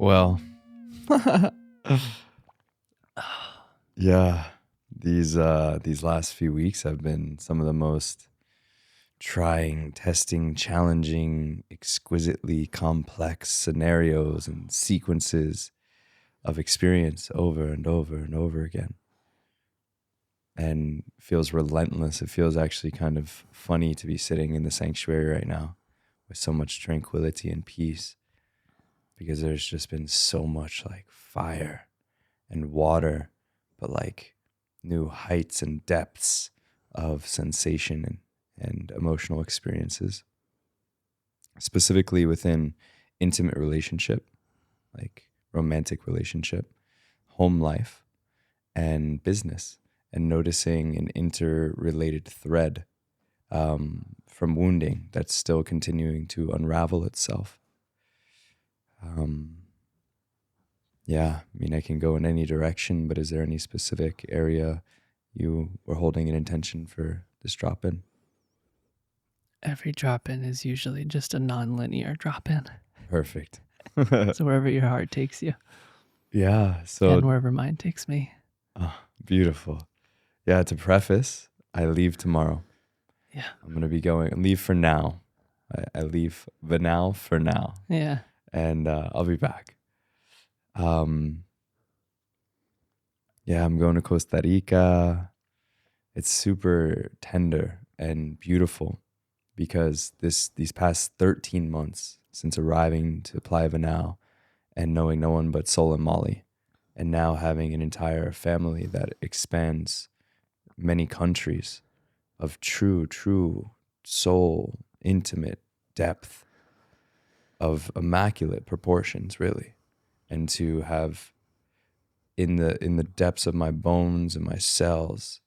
Well, yeah, these last few weeks have been some of the most trying, testing, challenging, exquisitely complex scenarios and sequences of experience over and over and over again. And feels relentless. It feels actually kind of funny to be sitting in the sanctuary right now with so much tranquility and peace, because there's just been so much like fire and water, but like new heights and depths of sensation and emotional experiences, specifically within intimate relationship, like romantic relationship, home life, and business, and noticing an interrelated thread from wounding that's still continuing to unravel itself. Yeah, I mean, I can go in any direction, but is there any specific area you were holding an intention for this drop in? Every drop-in is usually just a non-linear drop-in. Perfect. So wherever your heart takes you, Yeah, and so wherever mine takes me. beautiful. Yeah, to preface, I leave tomorrow. Yeah. I'm going to be going, leave for now. I leave the now for now, Yeah. and I'll be back. Yeah, I'm going to Costa Rica. It's super tender and beautiful because these past 13 months since arriving to Playa Vanau and knowing no one but Sol and Molly, and now having an entire family that expands many countries of true soul, intimate depth, of immaculate proportions, really, and to have in the depths of my bones and my cells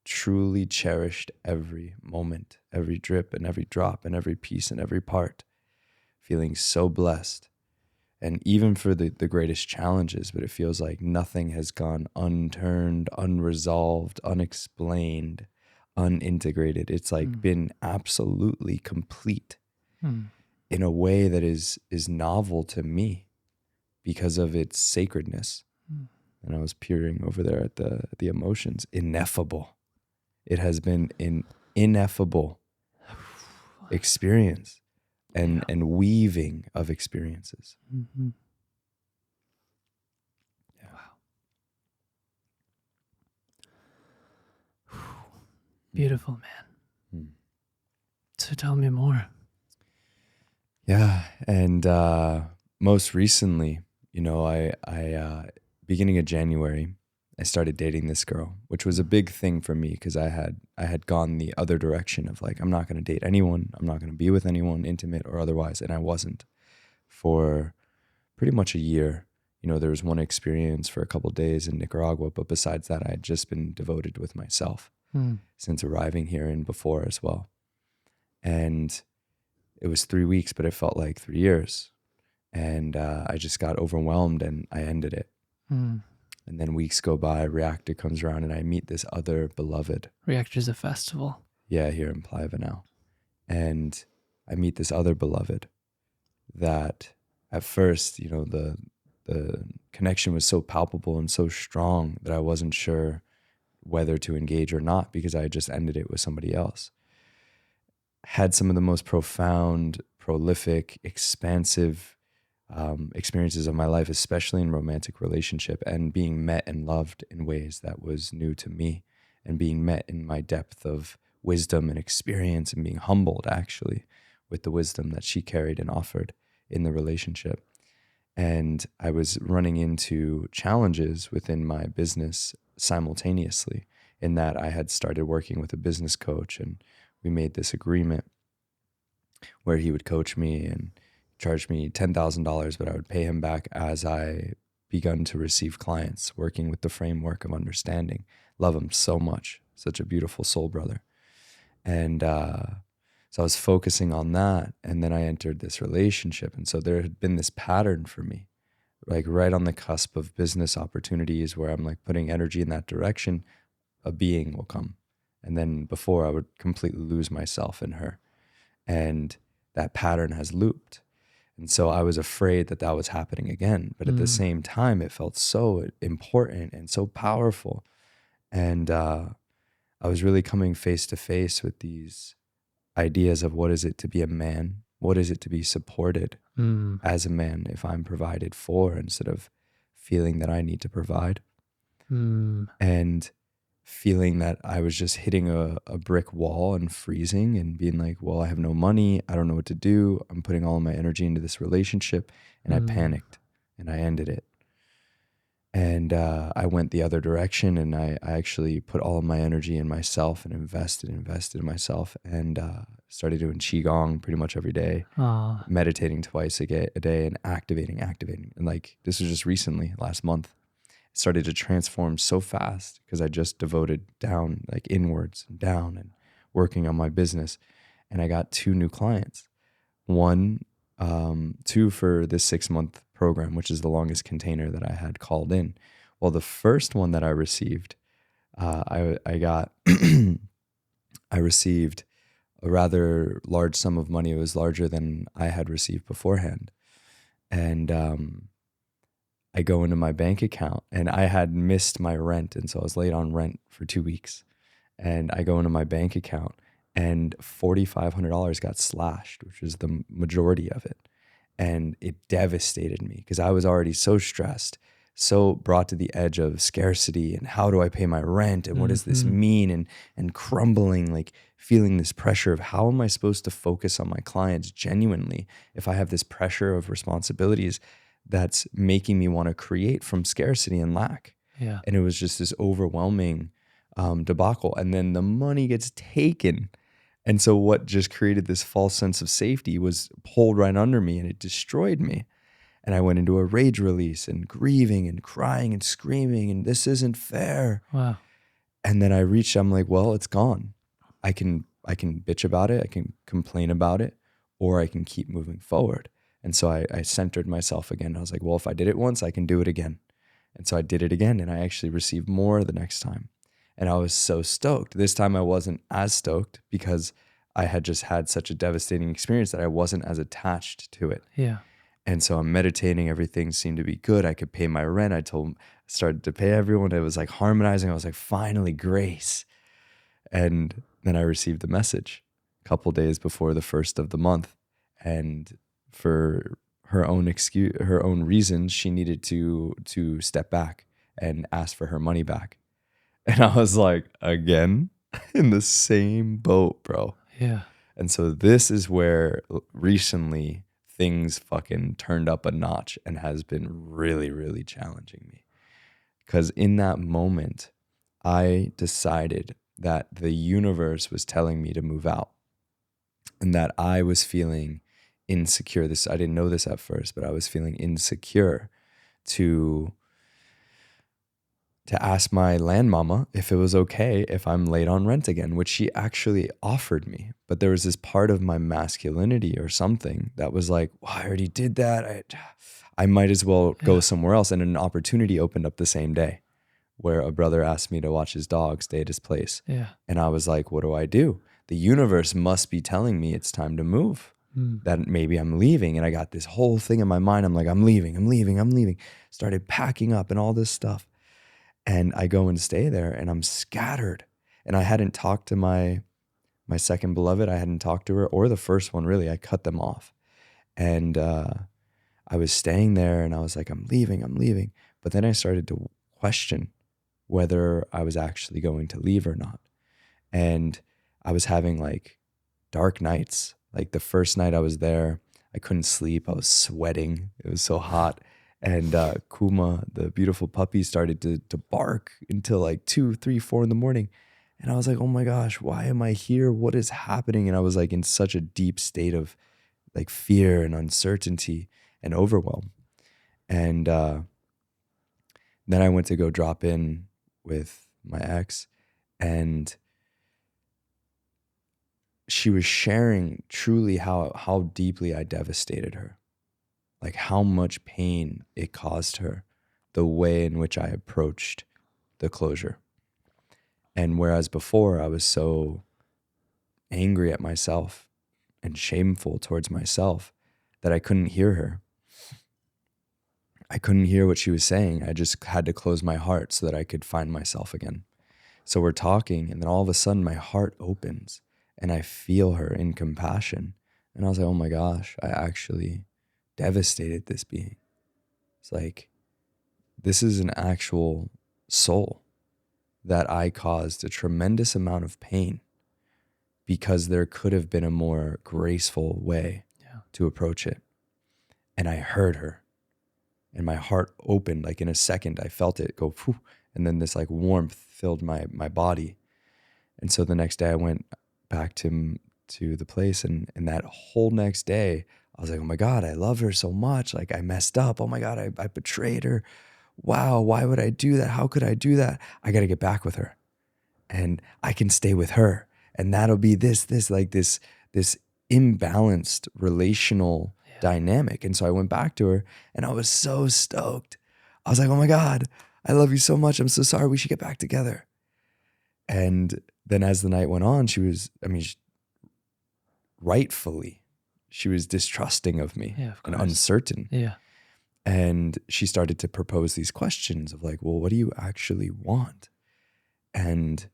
truly cherished every moment, every drip and every drop and every piece and every part, feeling so blessed. And even for the greatest challenges, but it feels like nothing has gone unturned, unresolved, unexplained, unintegrated. It's like been absolutely complete in a way that is novel to me because of its sacredness. And I was peering over there at the emotions. Ineffable. It has been an ineffable experience and weaving of experiences. Mm-hmm. Yeah. Wow. Beautiful, man. So tell me more. Yeah, and most recently, I beginning of January, I started dating this girl, which was a big thing for me because I had gone the other direction of like, I'm not going to date anyone, I'm not going to be with anyone, intimate or otherwise, and I wasn't for pretty much a year. There was one experience for a couple of days in Nicaragua, but besides that, I had just been devoted with myself since arriving here and before as well. And it was 3 weeks, but it felt like 3 years. And I just got overwhelmed and I ended it. And then weeks go by, Reactor comes around and I meet this other beloved. Reactor's a festival. Yeah, here in Playa Vanau. And I meet this other beloved that at first, the connection was so palpable and so strong that I wasn't sure whether to engage or not because I had just ended it with somebody else. Had some of the most profound, prolific, expansive experiences of my life, especially in romantic relationship, and being met and loved in ways that was new to me, and being met in my depth of wisdom and experience, and being humbled actually with the wisdom that she carried and offered in the relationship. And I was running into challenges within my business simultaneously, in that I had started working with a business coach, and we made this agreement where he would coach me and charge me $10,000, but I would pay him back as I begun to receive clients, working with the framework of understanding. Love him so much. Such a beautiful soul brother. And so I was focusing on that. And then I entered this relationship. And so there had been this pattern for me, like right on the cusp of business opportunities where I'm like putting energy in that direction, a being will come. And then before I would completely lose myself in her. And that pattern has looped. And so I was afraid that that was happening again. But at the same time, it felt so important and so powerful. And I was really coming face to face with these ideas of what is it to be a man? What is it to be supported Mm. as a man if I'm provided for instead of feeling that I need to provide? Mm. And feeling that I was just hitting a brick wall and freezing and being like, well, I have no money. I don't know what to do. I'm putting all of my energy into this relationship. And I panicked and I ended it. And I went the other direction, and I actually put all of my energy in myself and invested in myself, and started doing Qigong pretty much every day, Aw. meditating twice a day, and activating. And like, this was just recently, last month. It started to transform so fast because I just devoted down, like inwards and down, and working on my business. And I got 2 new clients. Two for this 6-month program, which is the longest container that I had called in. Well, the first one that I received, I got, I received a rather large sum of money. It was larger than I had received beforehand. And I go into my bank account, and I had missed my rent. And so I was late on rent for 2 weeks. And I go into my bank account, and $4,500 got slashed, which is the majority of it. And it devastated me because I was already so stressed, so brought to the edge of scarcity and how do I pay my rent and what does this mean, and crumbling, like feeling this pressure of how am I supposed to focus on my clients genuinely if I have this pressure of responsibilities that's making me want to create from scarcity and lack. Yeah. And it was just this overwhelming debacle. And then the money gets taken. And so what just created this false sense of safety was pulled right under me, and it destroyed me. And I went into a rage release and grieving and crying and screaming, and this isn't fair. Wow. And then I'm like, well, it's gone. I can bitch about it. I can complain about it, or I can keep moving forward. And so I centered myself again. I was like, well, if I did it once, I can do it again. And so I did it again, and I actually received more the next time. And I was so stoked. This time I wasn't as stoked because I had just had such a devastating experience that I wasn't as attached to it. Yeah. And so I'm meditating. Everything seemed to be good. I could pay my rent. Started to pay everyone. It was like harmonizing. I was like, finally, grace. And then I received a message a couple days before the first of the month. And for her own reasons, she needed to step back and ask for her money back. And I was like, again, in the same boat, bro. Yeah. And so this is where recently things fucking turned up a notch and has been really, really challenging me. Because in that moment, I decided that the universe was telling me to move out, and that I was feeling insecure. I didn't know this at first, but I was feeling insecure to ask my land mama if it was okay if I'm late on rent again, which she actually offered me. But there was this part of my masculinity or something that was like, well, I already did that. I might as well go somewhere else. And an opportunity opened up the same day where a brother asked me to watch his dog stay at his place. Yeah. And I was like, what do I do? The universe must be telling me it's time to move, that maybe I'm leaving. And I got this whole thing in my mind. I'm like, I'm leaving. Started packing up and all this stuff. And I go and stay there, and I'm scattered. And I hadn't talked to my second beloved. I hadn't talked to her, or the first one, really. I cut them off. And I was staying there, and I was like, I'm leaving. But then I started to question whether I was actually going to leave or not. And I was having like dark nights. Like the first night I was there, I couldn't sleep. I was sweating. It was so hot. And Kuma, the beautiful puppy, started to bark until like 2, 3, 4 in the morning. And I was like, oh my gosh, why am I here? What is happening? And I was like in such a deep state of like fear and uncertainty and overwhelm. And then I went to go drop in with my ex, and she was sharing truly how deeply I devastated her. Like how much pain it caused her, the way in which I approached the closure. And whereas before I was so angry at myself and shameful towards myself, that I couldn't hear her. I couldn't hear what she was saying. I just had to close my heart so that I could find myself again. So we're talking, and then all of a sudden my heart opens and I feel her in compassion. And I was like, oh my gosh, I actually devastated this being. It's like, this is an actual soul that I caused a tremendous amount of pain because there could have been a more graceful way to approach it. And I heard her, and my heart opened. Like in a second, I felt it go, phew, and then this like warmth filled my body. And so the next day I went back to the place, and that whole next day I was like, oh my God, I love her so much. Like I messed up. Oh my God, I betrayed her. Wow, why would I do that? How could I do that? I got to get back with her, and I can stay with her. And that'll be this imbalanced relational dynamic. And so I went back to her, and I was so stoked. I was like, oh my God, I love you so much. I'm so sorry. We should get back together. And then as the night went on, rightfully, she was distrusting of me and uncertain. Yeah. And she started to propose these questions of like, well, what do you actually want? And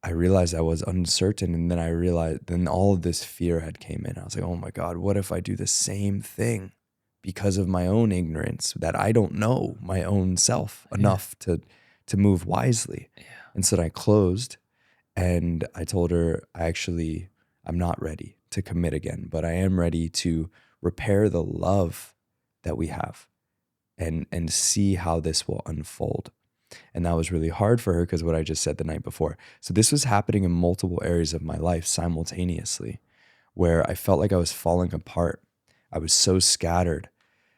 I realized I was uncertain. And then I realized, then all of this fear had came in. I was like, oh my God, what if I do the same thing because of my own ignorance, that I don't know my own self enough to move wisely? Yeah. And so then I closed, and I told her, I'm not ready to commit again, but I am ready to repair the love that we have and see how this will unfold. And that was really hard for her because what I just said the night before. So this was happening in multiple areas of my life simultaneously, where I felt like I was falling apart. I was so scattered.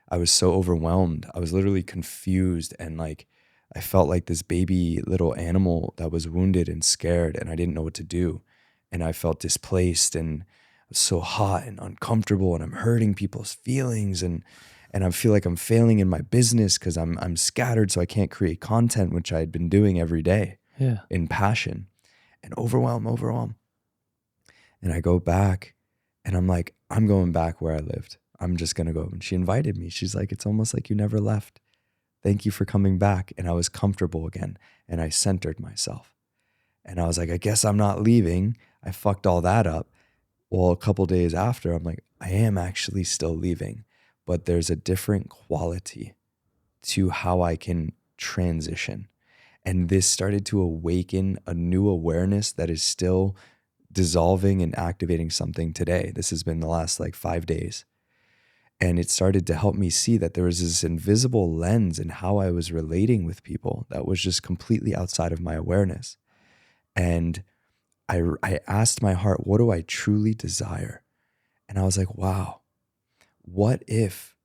I was so overwhelmed. I was literally confused, and like I felt like this baby little animal that was wounded and scared, and I didn't know what to do. And I felt displaced and so hot and uncomfortable, and I'm hurting people's feelings, and I feel like I'm failing in my business because I'm scattered, so I can't create content, which I had been doing every day in passion, and overwhelm. And I go back, and I'm like, I'm going back where I lived. I'm just going to go. And she invited me. She's like, it's almost like you never left. Thank you for coming back. And I was comfortable again, and I centered myself. And I was like, I guess I'm not leaving. I fucked all that up. Well, a couple days after, I'm like, I am actually still leaving, but there's a different quality to how I can transition. And this started to awaken a new awareness that is still dissolving and activating something today. This has been the last like 5 days. And it started to help me see that there was this invisible lens in how I was relating with people that was just completely outside of my awareness. And I asked my heart, what do I truly desire? And I was like, wow, what if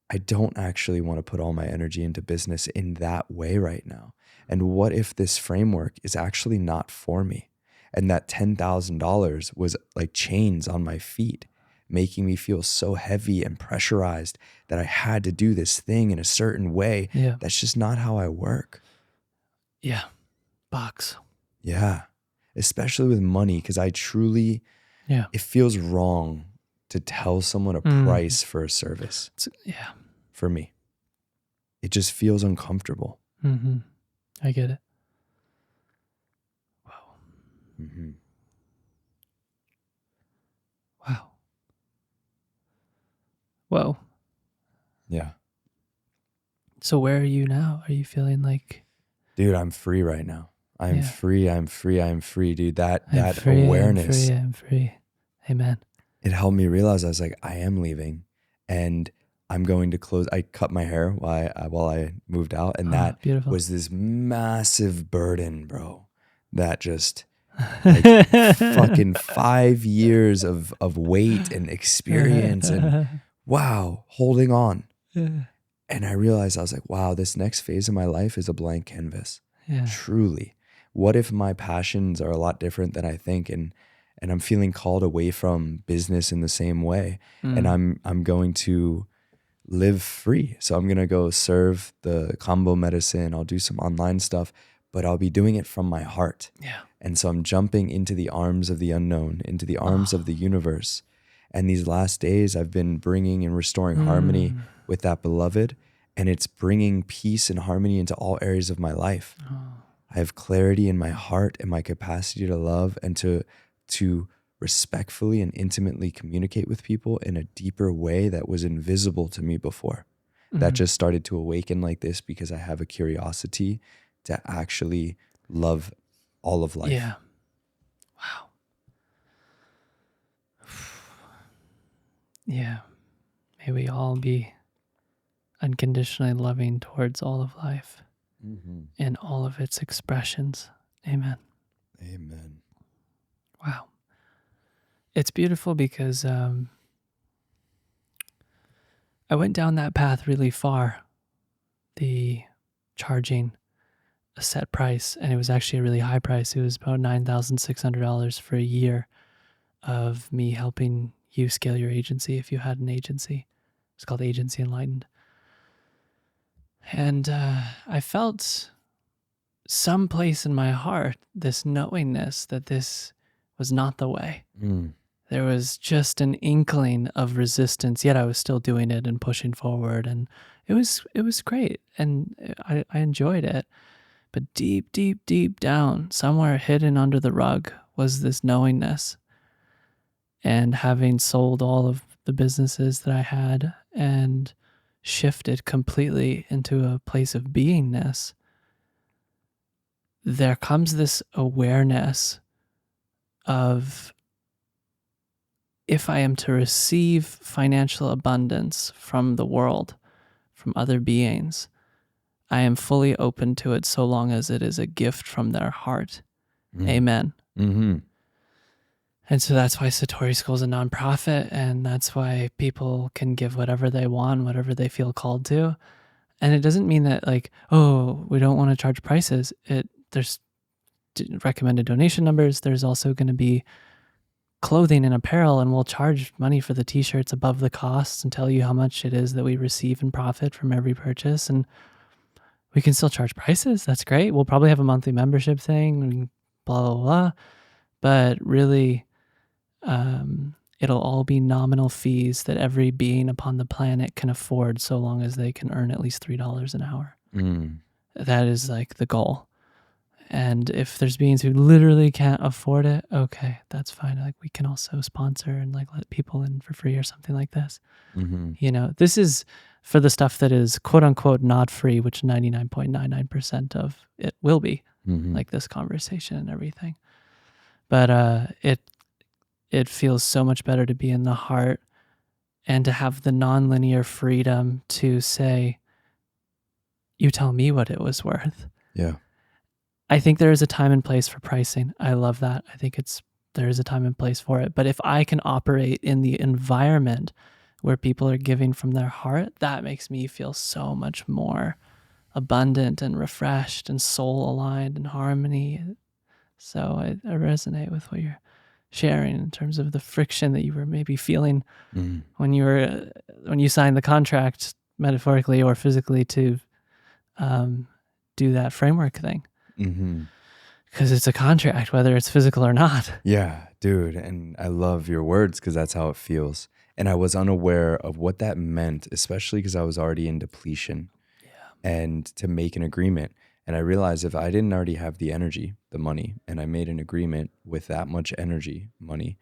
I don't actually want to put all my energy into business in that way right now? And what if this framework is actually not for me? And that $10,000 was like chains on my feet, making me feel so heavy and pressurized that I had to do this thing in a certain way. Yeah. That's just not how I work. Yeah. Box. Yeah. Especially with money, because I truly, it feels wrong to tell someone a price for a service. For me. It just feels uncomfortable. Mm-hmm. I get it. Wow. Mm-hmm. Wow. Whoa. Yeah. So where are you now? Are you feeling like... Dude, I'm free right now. I'm free, dude. That free, awareness. I'm free. Amen. It helped me realize, I was like, I am leaving, and I'm going to close. I cut my hair while I moved out, and that beautiful. was this massive burden, bro. That just like fucking 5 years of weight and experience and wow, holding on. And I realized, I was like, wow, this next phase of my life is a blank canvas. Yeah. Truly. What if my passions are a lot different than I think, and I'm feeling called away from business in the same way, and I'm going to live free. So I'm going to go serve the combo medicine. I'll do some online stuff, but I'll be doing it from my heart. Yeah. And so I'm jumping into the arms of the unknown, into the arms of the universe. And these last days, I've been bringing and restoring harmony Mm. with that beloved, and it's bringing peace and harmony into all areas of my life. Oh. I have clarity in my heart and my capacity to love and to respectfully and intimately communicate with people in a deeper way that was invisible to me before. That just started to awaken like this because I have a curiosity to actually love all of life. Yeah. Wow. Yeah. May we all be unconditionally loving towards all of life in all of its expressions. Amen. Amen. Wow. It's beautiful because I went down that path really far, the charging a set price, and it was actually a really high price. It was about $9,600 for a year of me helping you scale your agency if you had an agency. It's called Agency Enlightened. And I felt someplace in my heart this knowingness that this was not the way. There was just an inkling of resistance, yet I was still doing it and pushing forward, and it was great, and I enjoyed it. But deep, deep, deep down, somewhere hidden under the rug, was this knowingness. And having sold all of the businesses that I had and shifted completely into a place of beingness, there comes this awareness of, if I am to receive financial abundance from the world, from other beings, I am fully open to it so long as it is a gift from their heart. Amen. And so that's why Satori School is a nonprofit, and that's why people can give whatever they want, whatever they feel called to. And it doesn't mean that, like, oh, we don't want to charge prices. There's recommended donation numbers. There's also going to be clothing and apparel, and we'll charge money for the t-shirts above the costs and tell you how much it is that we receive in profit from every purchase. And we can still charge prices. That's great. We'll probably have a monthly membership thing and blah, blah, blah. But really, it'll all be nominal fees that every being upon the planet can afford, so long as they can earn at least $3 an hour. That is like the goal. And if there's beings who literally can't afford it, okay, that's fine. Like, we can also sponsor and like let people in for free or something like this. You know, this is for the stuff that is quote unquote not free, which 99.99% of it will be, like this conversation and everything. But it feels so much better to be in the heart and to have the nonlinear freedom to say, you tell me what it was worth. Yeah. I think there is a time and place for pricing. I love that. I think there is a time and place for it. But if I can operate in the environment where people are giving from their heart, that makes me feel so much more abundant and refreshed and soul aligned and harmony. So I resonate with what you're sharing in terms of the friction that you were maybe feeling when you signed the contract, metaphorically or physically, to do that framework thing. Because it's a contract, whether it's physical or not. Yeah, dude. And I love your words because that's how it feels. And I was unaware of what that meant, especially because I was already in depletion. And to make an agreement. And I realized if I didn't already have the energy, the money, and I made an agreement with that much energy, money,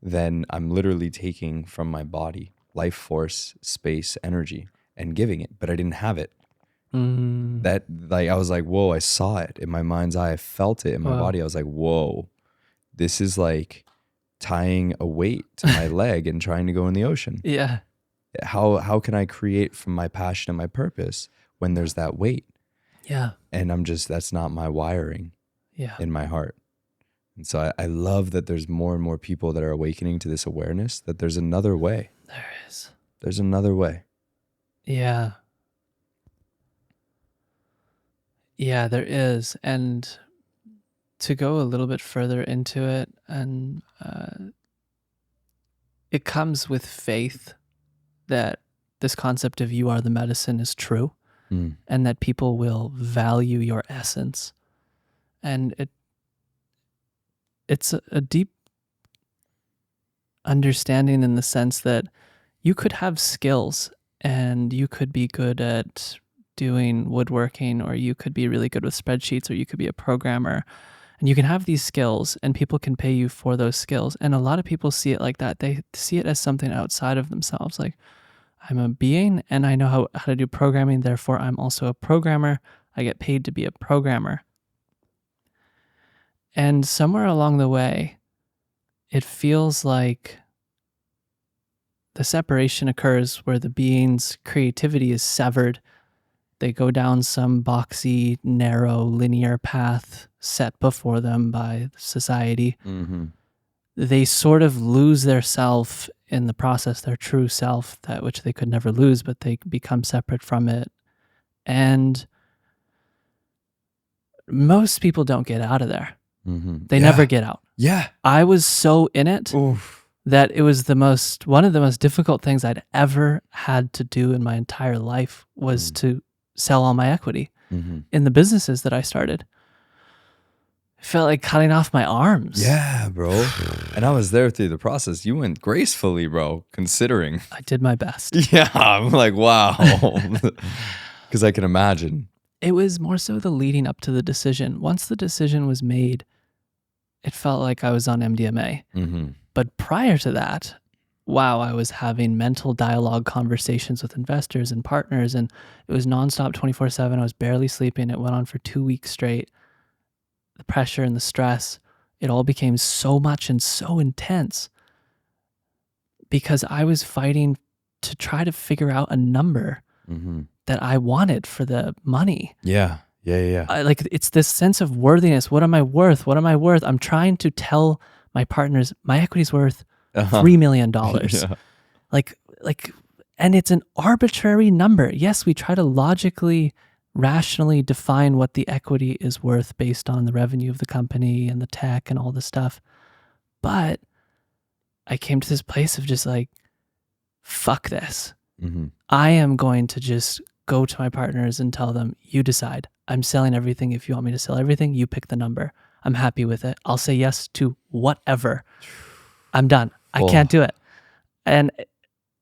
then I'm literally taking from my body, life force, space, energy, and giving it. But I didn't have it. That, like, I was like, whoa, I saw it in my mind's eye. I felt it in my body. I was like, whoa, this is like tying a weight to my leg and trying to go in the ocean. Yeah. How can I create from my passion and my purpose when there's that weight? Yeah. And that's not my wiring in my heart. And so I love that there's more and more people that are awakening to this awareness that there's another way. There is. There's another way. Yeah. Yeah, there is. And to go a little bit further into it, and it comes with faith that this concept of you are the medicine is true, and that people will value your essence. And it's a deep understanding in the sense that you could have skills and you could be good at doing woodworking, or you could be really good with spreadsheets, or you could be a programmer, and you can have these skills and people can pay you for those skills. And a lot of people see it like that. They see it as something outside of themselves. Like, I'm a being and I know how to do programming, therefore I'm also a programmer. I get paid to be a programmer. And somewhere along the way, it feels like the separation occurs where the being's creativity is severed. They go down some boxy, narrow, linear path set before them by society. Mm-hmm. They sort of lose their self in the process, their true self, that which they could never lose, but they become separate from it. And most people don't get out of there. Mm-hmm. They never get out. Yeah. I was so in it that it was one of the most difficult things I'd ever had to do in my entire life was to sell all my equity in the businesses that I started. It felt like cutting off my arms. Yeah, bro. And I was there through the process. You went gracefully, bro, considering. I did my best. Yeah, I'm like, wow. Because I can imagine. It was more so the leading up to the decision. Once the decision was made, it felt like I was on MDMA. Mm-hmm. But prior to that, wow, I was having mental dialogue conversations with investors and partners, and it was nonstop 24/7. I was barely sleeping. It went on for 2 weeks straight. The pressure and the stress, it all became so much and so intense because I was fighting to try to figure out a number that I wanted for the money. Yeah. Like, it's this sense of worthiness. What am I worth? What am I worth? I'm trying to tell my partners my equity's worth $3 million. Yeah. Like, and it's an arbitrary number. Yes, we try to logically, rationally define what the equity is worth based on the revenue of the company and the tech and all this stuff. But I came to this place of just like, fuck this. I am going to just go to my partners and tell them, you decide. I'm selling everything. If you want me to sell everything, you pick the number. I'm happy with it. I'll say yes to whatever. I'm done. I can't do it. And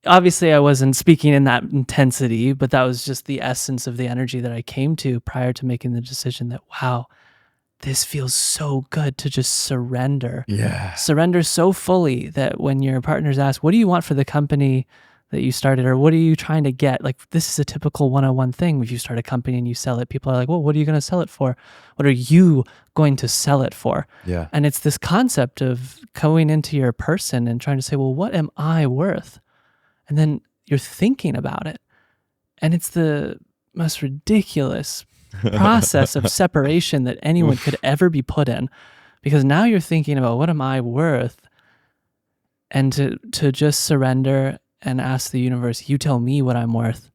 obviously I wasn't speaking in that intensity, but that was just the essence of the energy that I came to prior to making the decision that, wow, this feels so good to just surrender. Yeah. Surrender so fully that when your partners ask, what do you want for the company that you started, or what are you trying to get? Like, this is a typical 101 thing. If you start a company and you sell it, people are like, well, what are you going to sell it for? What are you going to sell it for? Yeah. And it's this concept of going into your person and trying to say, well, what am I worth? And then you're thinking about it. And it's the most ridiculous process of separation that anyone could ever be put in. Because now you're thinking about, what am I worth? And to just surrender and ask the universe, you tell me what I'm worth.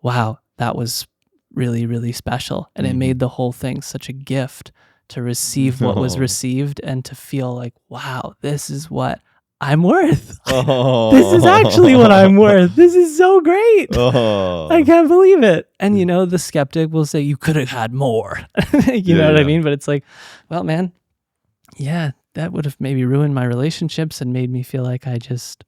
Wow, that was really, really special. And it made the whole thing such a gift to receive what was received and to feel like, wow, this is what I'm worth. This is actually what I'm worth. This is so great. I can't believe it. And, you know, the skeptic will say, you could have had more. You know what I mean? But it's like, well, man, yeah, that would have maybe ruined my relationships and made me feel like I just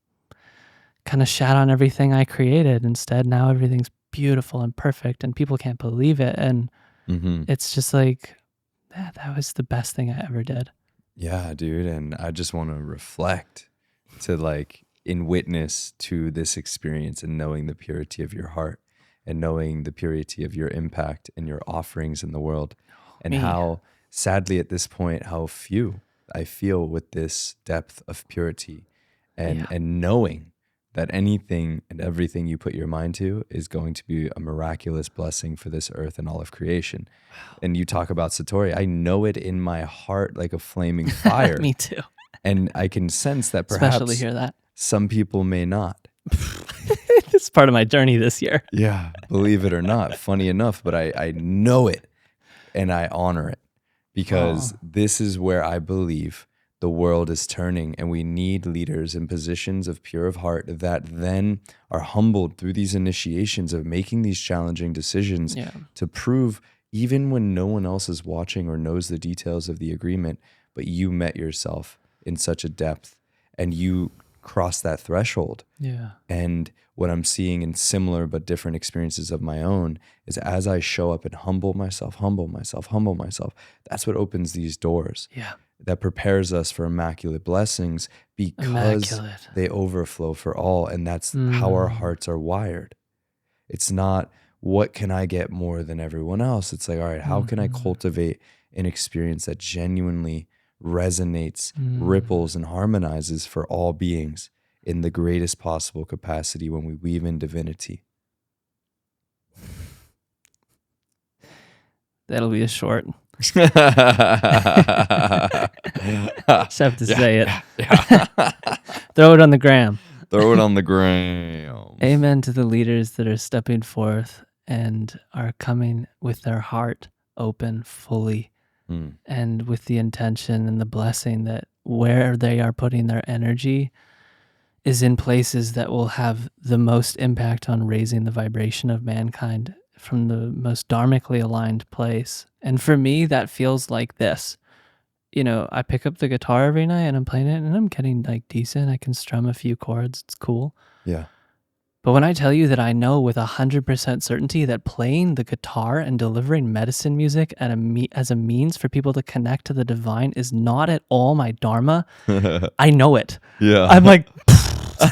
kind of shat on everything I created. Instead, now everything's beautiful and perfect and people can't believe it. And it's just like, that was the best thing I ever did. Yeah, dude. And I just want to reflect to like in witness to this experience and knowing the purity of your heart and knowing the purity of your impact and your offerings in the world and how sadly at this point, how few I feel with this depth of purity and knowing that anything and everything you put your mind to is going to be a miraculous blessing for this earth and all of creation. Wow. And you talk about Satori. I know it in my heart like a flaming fire. Me too. And I can sense that perhaps Especially hear that. Some people may not. It's part of my journey this year. Yeah, believe it or not. Funny enough, but I know it and I honor it because this is where I believe the world is turning, and we need leaders in positions of pure of heart that then are humbled through these initiations of making these challenging decisions to prove, even when no one else is watching or knows the details of the agreement, but you met yourself in such a depth and you cross that threshold. Yeah. And what I'm seeing in similar but different experiences of my own is as I show up and humble myself, that's what opens these doors. Yeah. That prepares us for immaculate blessings because they overflow for all. And that's how our hearts are wired. It's not, what can I get more than everyone else? It's like, all right, how can I cultivate an experience that genuinely resonates, ripples, and harmonizes for all beings in the greatest possible capacity when we weave in divinity? That'll be a short. Just have to say it. Throw it on the gram. Throw it on the gram. Amen to the leaders that are stepping forth and are coming with their heart open fully and with the intention and the blessing that where they are putting their energy is in places that will have the most impact on raising the vibration of mankind from the most dharmically aligned place. And for me, that feels like this. You know, I pick up the guitar every night and I'm playing it and I'm getting like decent. I can strum a few chords. It's cool. Yeah. But when I tell you that I know with 100% certainty that playing the guitar and delivering medicine music as a means for people to connect to the divine is not at all my dharma, I know it. Yeah. I'm like,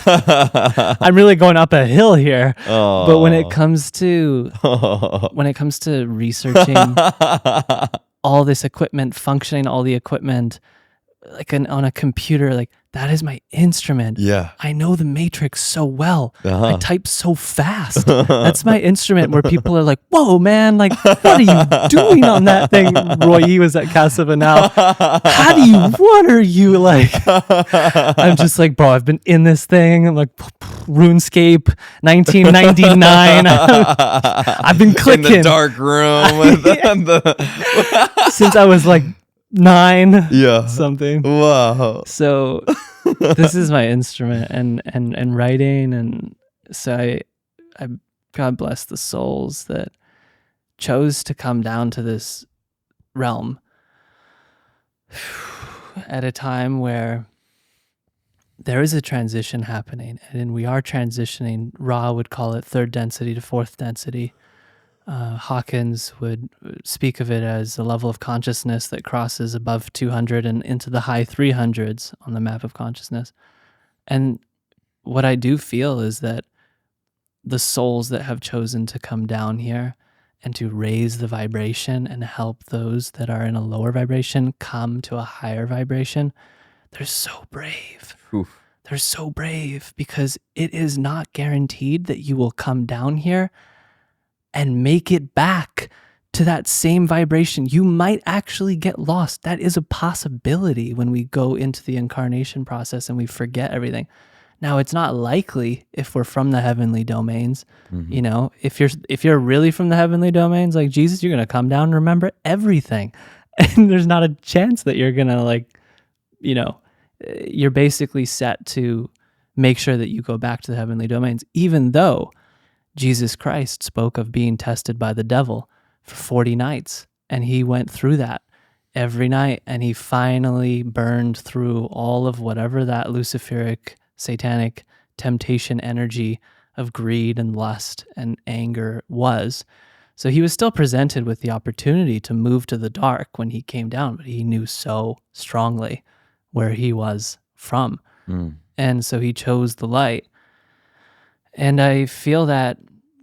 I'm really going up a hill here. But when it comes to researching all this equipment, functioning all the equipment like on a computer, like that is my instrument. Yeah. I know the matrix so well. I type so fast. That's my instrument where people are like, whoa, man, like, what are you doing on that thing? Roy, he was at Casa Vanal. What are you like? I'm just like, bro, I've been in this thing. I'm like, RuneScape, 1999. I've been clicking. In the dark room. Since I was like 9 yeah, something. Wow. So this is my instrument and writing, and so I God bless the souls that chose to come down to this realm at a time where there is a transition happening, and we are transitioning. Ra would call it third density to fourth density. Hawkins would speak of it as a level of consciousness that crosses above 200 and into the high 300s on the map of consciousness. And what I do feel is that the souls that have chosen to come down here and to raise the vibration and help those that are in a lower vibration come to a higher vibration, they're so brave. Oof. They're so brave because it is not guaranteed that you will come down here and make it back to that same vibration. You might actually get lost. That is a possibility when we go into the incarnation process and we forget everything. Now, it's not likely if we're from the heavenly domains. You know, if you're really from the heavenly domains, like Jesus, you're going to come down and remember everything. And there's not a chance that you're going to like, you know, you're basically set to make sure that you go back to the heavenly domains, even though Jesus Christ spoke of being tested by the devil for 40 nights, and he went through that every night, and he finally burned through all of whatever that Luciferic, satanic temptation energy of greed and lust and anger was. So he was still presented with the opportunity to move to the dark when he came down, but he knew so strongly where he was from. And so he chose the light. And I feel that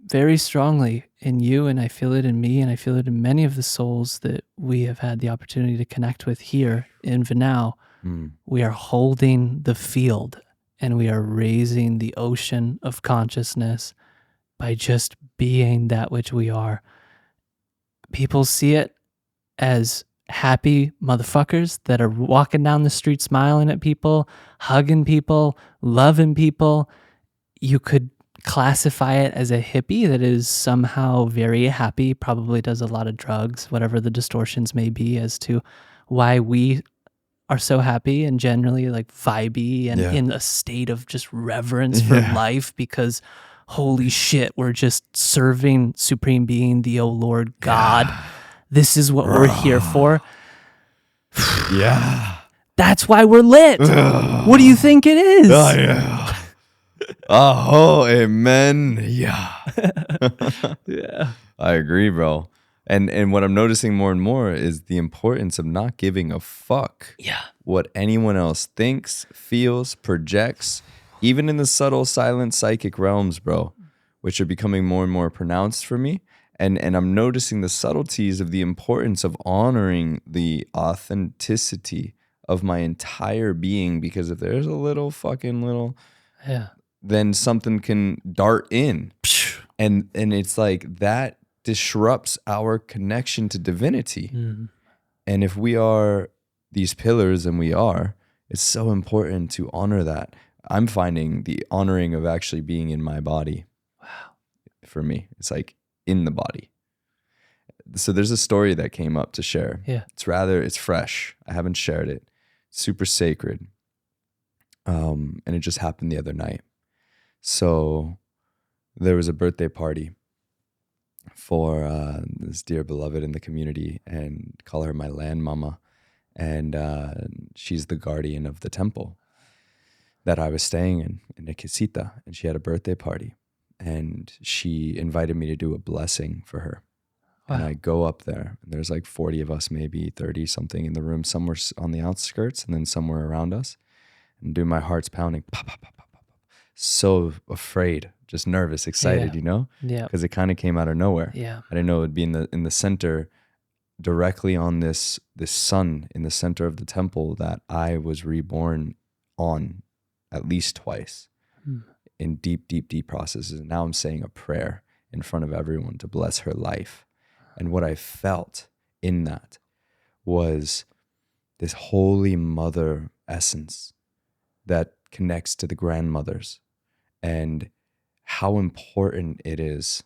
very strongly in you, and I feel it in me, and I feel it in many of the souls that we have had the opportunity to connect with here in Vanau. We are holding the field, and we are raising the ocean of consciousness by just being that which we are. People see it as happy motherfuckers that are walking down the street smiling at people, hugging people, loving people. You could classify it as a hippie that is somehow very happy, probably does a lot of drugs, whatever the distortions may be as to why we are so happy and generally like vibey and in a state of just reverence for life because holy shit, we're just serving Supreme Being, the O Lord God. This is what we're here for. That's why we're lit. What do you think it is? Oh, yeah. Oh, amen. Yeah. Yeah. I agree, bro. And what I'm noticing more and more is the importance of not giving a fuck Yeah. what anyone else thinks, feels, projects, even in the subtle, silent psychic realms, bro, which are becoming more and more pronounced for me. And I'm noticing the subtleties of the importance of honoring the authenticity of my entire being, because if there's a little fucking little, Yeah. then something can dart in. And it's like that disrupts our connection to divinity. And if we are these pillars, and we are, it's so important to honor that. I'm finding the honoring of actually being in my body. Wow. For me, it's like in the body. So there's a story that came up to share. Yeah. It's fresh. I haven't shared it. Super sacred. And it just happened the other night. So there was a birthday party for this dear beloved in the community, and call her my land mama. And she's the guardian of the temple that I was staying in a casita, and she had a birthday party, and she invited me to do a blessing for her. Wow. And I go up there, and there's like 40 of us, maybe 30 something in the room, somewhere on the outskirts and then somewhere around us, and do my heart's pounding. Pop, pop, pop, pop, pop, pop. So afraid, just nervous, excited, Yeah. because it kind of came out of nowhere. Yeah. I didn't know it would be in the center, directly on this sun in the center of the temple that I was reborn on at least twice in deep, deep, deep processes. And now I'm saying a prayer in front of everyone to bless her life. And what I felt in that was this holy mother essence that connects to the grandmothers, and how important it is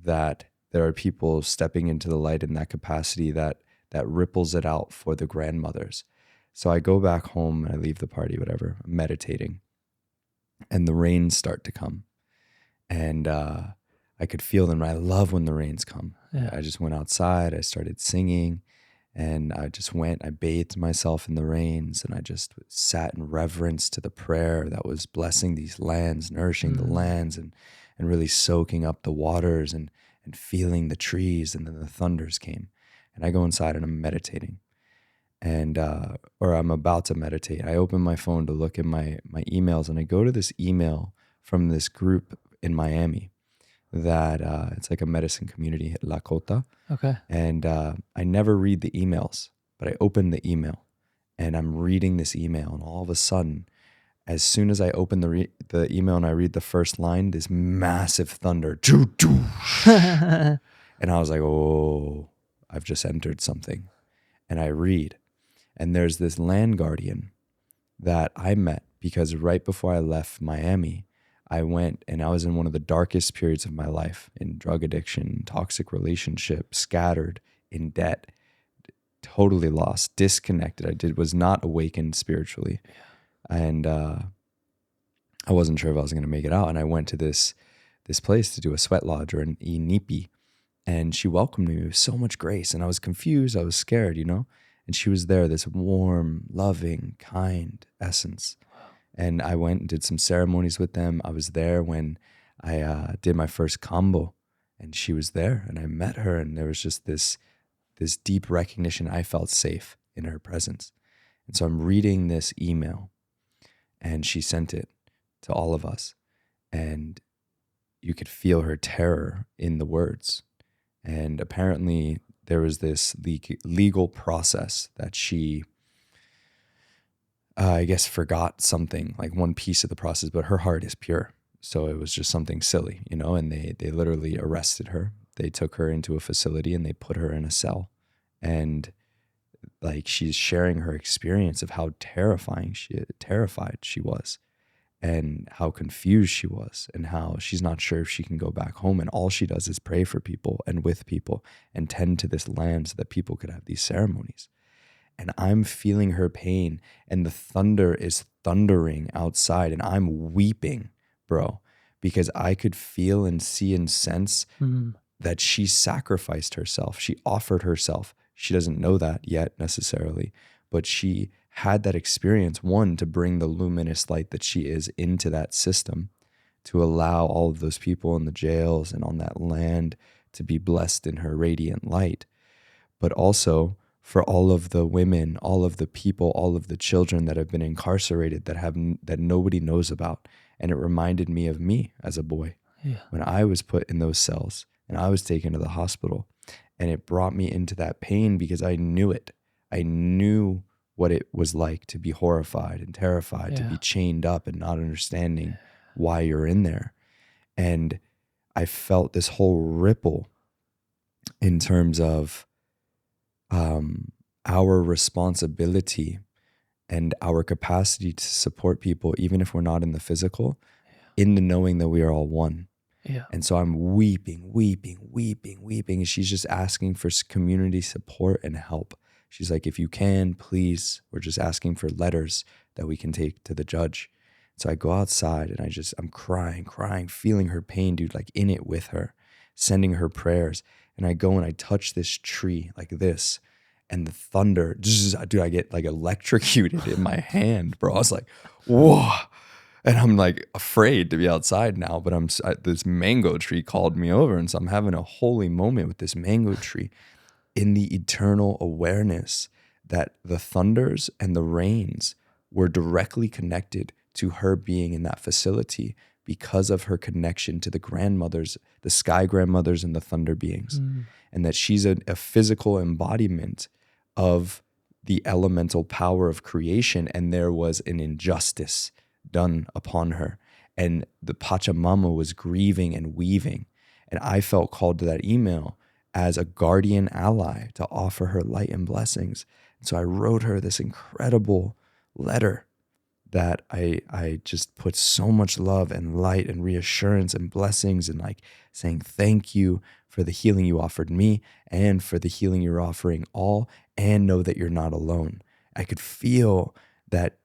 that there are people stepping into the light in that capacity that ripples it out for the grandmothers. So I go back home and I leave the party, whatever, I'm meditating, and the rains start to come. And I could feel them. I love when the rains come. Yeah. I just went outside, I started singing, and I bathed myself in the rains, and I just sat in reverence to the prayer that was blessing these lands, nourishing the lands, and really soaking up the waters, and feeling the trees. And then the thunders came, and I go inside and I'm meditating, and or I'm about to meditate. I open my phone to look at my emails, and I go to this email from this group in Miami that it's like a medicine community, La Cota. Okay. And I never read the emails, but I open the email, and I'm reading this email, and all of a sudden, as soon as I open the email and I read the first line, this massive thunder, and I was like, oh, I've just entered something. And I read, and there's this land guardian that I met because right before I left Miami, I went and I was in one of the darkest periods of my life, in drug addiction, toxic relationship, scattered, in debt, totally lost, disconnected. Was not awakened spiritually. And I wasn't sure if I was going to make it out. And I went to this place to do a sweat lodge, or an inipi. And she welcomed me with so much grace. And I was confused. I was scared, And she was there, this warm, loving, kind essence. And I went and did some ceremonies with them. I was there when I did my first combo, and she was there, and I met her, and there was just this deep recognition. I felt safe in her presence. And so I'm reading this email, and she sent it to all of us, and you could feel her terror in the words. And apparently there was this legal process that she I guess forgot something, like one piece of the process, but her heart is pure. So it was just something silly, and they literally arrested her. They took her into a facility and they put her in a cell. And like, she's sharing her experience of how terrified she was, and how confused she was, and how she's not sure if she can go back home. And all she does is pray for people and with people and tend to this land so that people could have these ceremonies. And I'm feeling her pain, and the thunder is thundering outside, and I'm weeping, bro, because I could feel and see and sense that she sacrificed herself. She offered herself. She doesn't know that yet necessarily, but she had that experience, one, to bring the luminous light that she is into that system, to allow all of those people in the jails and on that land to be blessed in her radiant light, but also for all of the women, all of the people, all of the children that have been incarcerated that nobody knows about. And it reminded me of me as a boy when I was put in those cells and I was taken to the hospital. And it brought me into that pain because I knew it. I knew what it was like to be horrified and terrified, to be chained up and not understanding why you're in there. And I felt this whole ripple in terms of our responsibility and our capacity to support people, even if we're not in the physical, in the knowing that we are all one. Yeah. And so I'm weeping. And she's just asking for community support and help. She's like, if you can, please, we're just asking for letters that we can take to the judge. So I go outside and I'm crying, feeling her pain, dude, like in it with her, sending her prayers. And I go and I touch this tree like this, and the thunder, dude, I get like electrocuted in my hand, bro. I was like, whoa. And I'm like afraid to be outside now, but this mango tree called me over. And so I'm having a holy moment with this mango tree in the eternal awareness that the thunders and the rains were directly connected to her being in that facility because of her connection to the grandmothers, the sky grandmothers and the thunder beings. And that she's a physical embodiment of the elemental power of creation. And there was an injustice done upon her. And the Pachamama was grieving and weaving. And I felt called to that email as a guardian ally to offer her light and blessings. And so I wrote her this incredible letter that I just put so much love and light and reassurance and blessings and like saying thank you for the healing you offered me and for the healing you're offering all, and know that you're not alone. I could feel that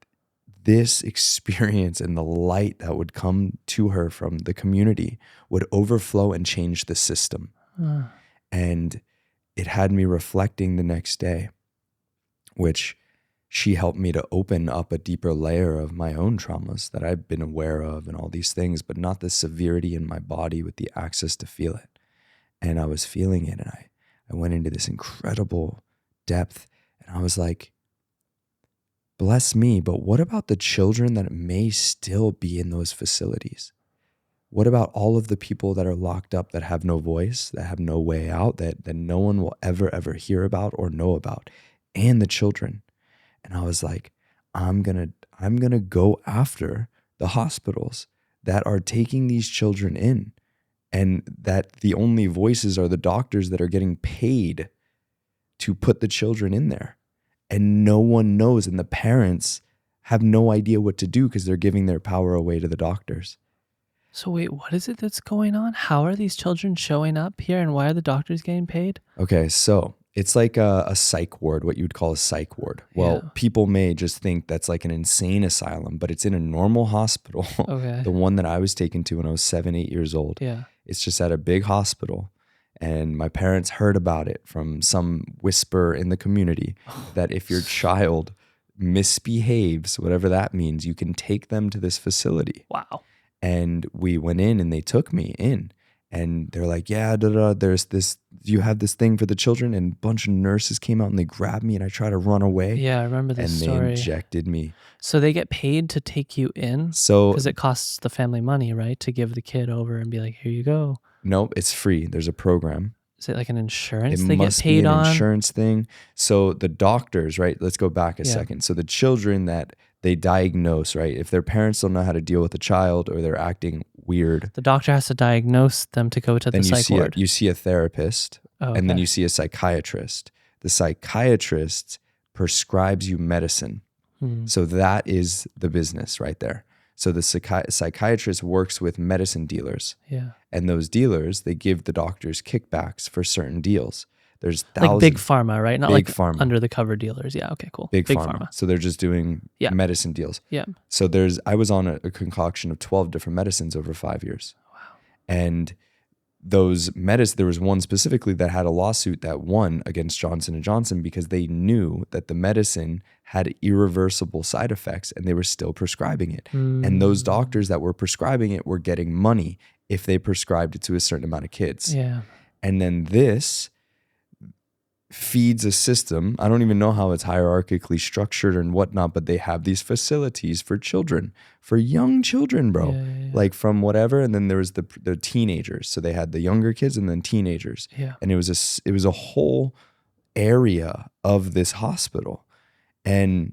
this experience and the light that would come to her from the community would overflow and change the system. And it had me reflecting the next day, which she helped me to open up a deeper layer of my own traumas that I've been aware of and all these things, but not the severity in my body with the access to feel it. And I was feeling it, and I went into this incredible depth, and I was like, bless me, but what about the children that may still be in those facilities? What about all of the people that are locked up that have no voice, that have no way out, that no one will ever hear about or know about, and the children? And I was like, I'm gonna go after the hospitals that are taking these children in, and that the only voices are the doctors that are getting paid to put the children in there. And no one knows, and the parents have no idea what to do because they're giving their power away to the doctors. So wait, what is it that's going on? How are these children showing up here, and why are the doctors getting paid? Okay, so it's like a psych ward, what you would call a psych ward. Well, people may just think that's like an insane asylum, but it's in a normal hospital. Okay. The one that I was taken to when I was 7, 8 years old. Yeah. It's just at a big hospital. And my parents heard about it from some whisper in the community that if your child misbehaves, whatever that means, you can take them to this facility. Wow. And we went in and they took me in. And they're like, yeah, there's this, you have this thing for the children. And a bunch of nurses came out and they grabbed me and I tried to run away. Yeah, I remember this story. And they injected me. So they get paid to take you in? So, because it costs the family money, right? To give the kid over and be like, here you go. Nope, it's free. There's a program. Is it like an insurance It they get must paid be an on? insurance thing. So the doctors, right? Let's go back a second. So the children that they diagnose, right? If their parents don't know how to deal with a child or they're acting weird, the doctor has to diagnose them to go to the psych ward. You see a therapist, and then you see a psychiatrist. The psychiatrist prescribes you medicine. So that is the business right there. So the psychiatrist works with medicine dealers. Yeah. And those dealers, they give the doctors kickbacks for certain deals. There's thousands. Like big pharma, right? Not big like pharma. Under the cover dealers. Yeah, okay, cool. Big pharma. So they're just doing medicine deals. Yeah. So I was on a concoction of 12 different medicines over 5 years. Wow. And there was one specifically that had a lawsuit that won against Johnson & Johnson because they knew that the medicine had irreversible side effects and they were still prescribing it. And those doctors that were prescribing it were getting money if they prescribed it to a certain amount of kids. Yeah. And then this feeds a system. I don't even know how it's hierarchically structured and whatnot, but they have these facilities for children, for young children, bro. Yeah. Like from whatever. And then there was the teenagers. So they had the younger kids and then teenagers. Yeah. And it was a whole area of this hospital. And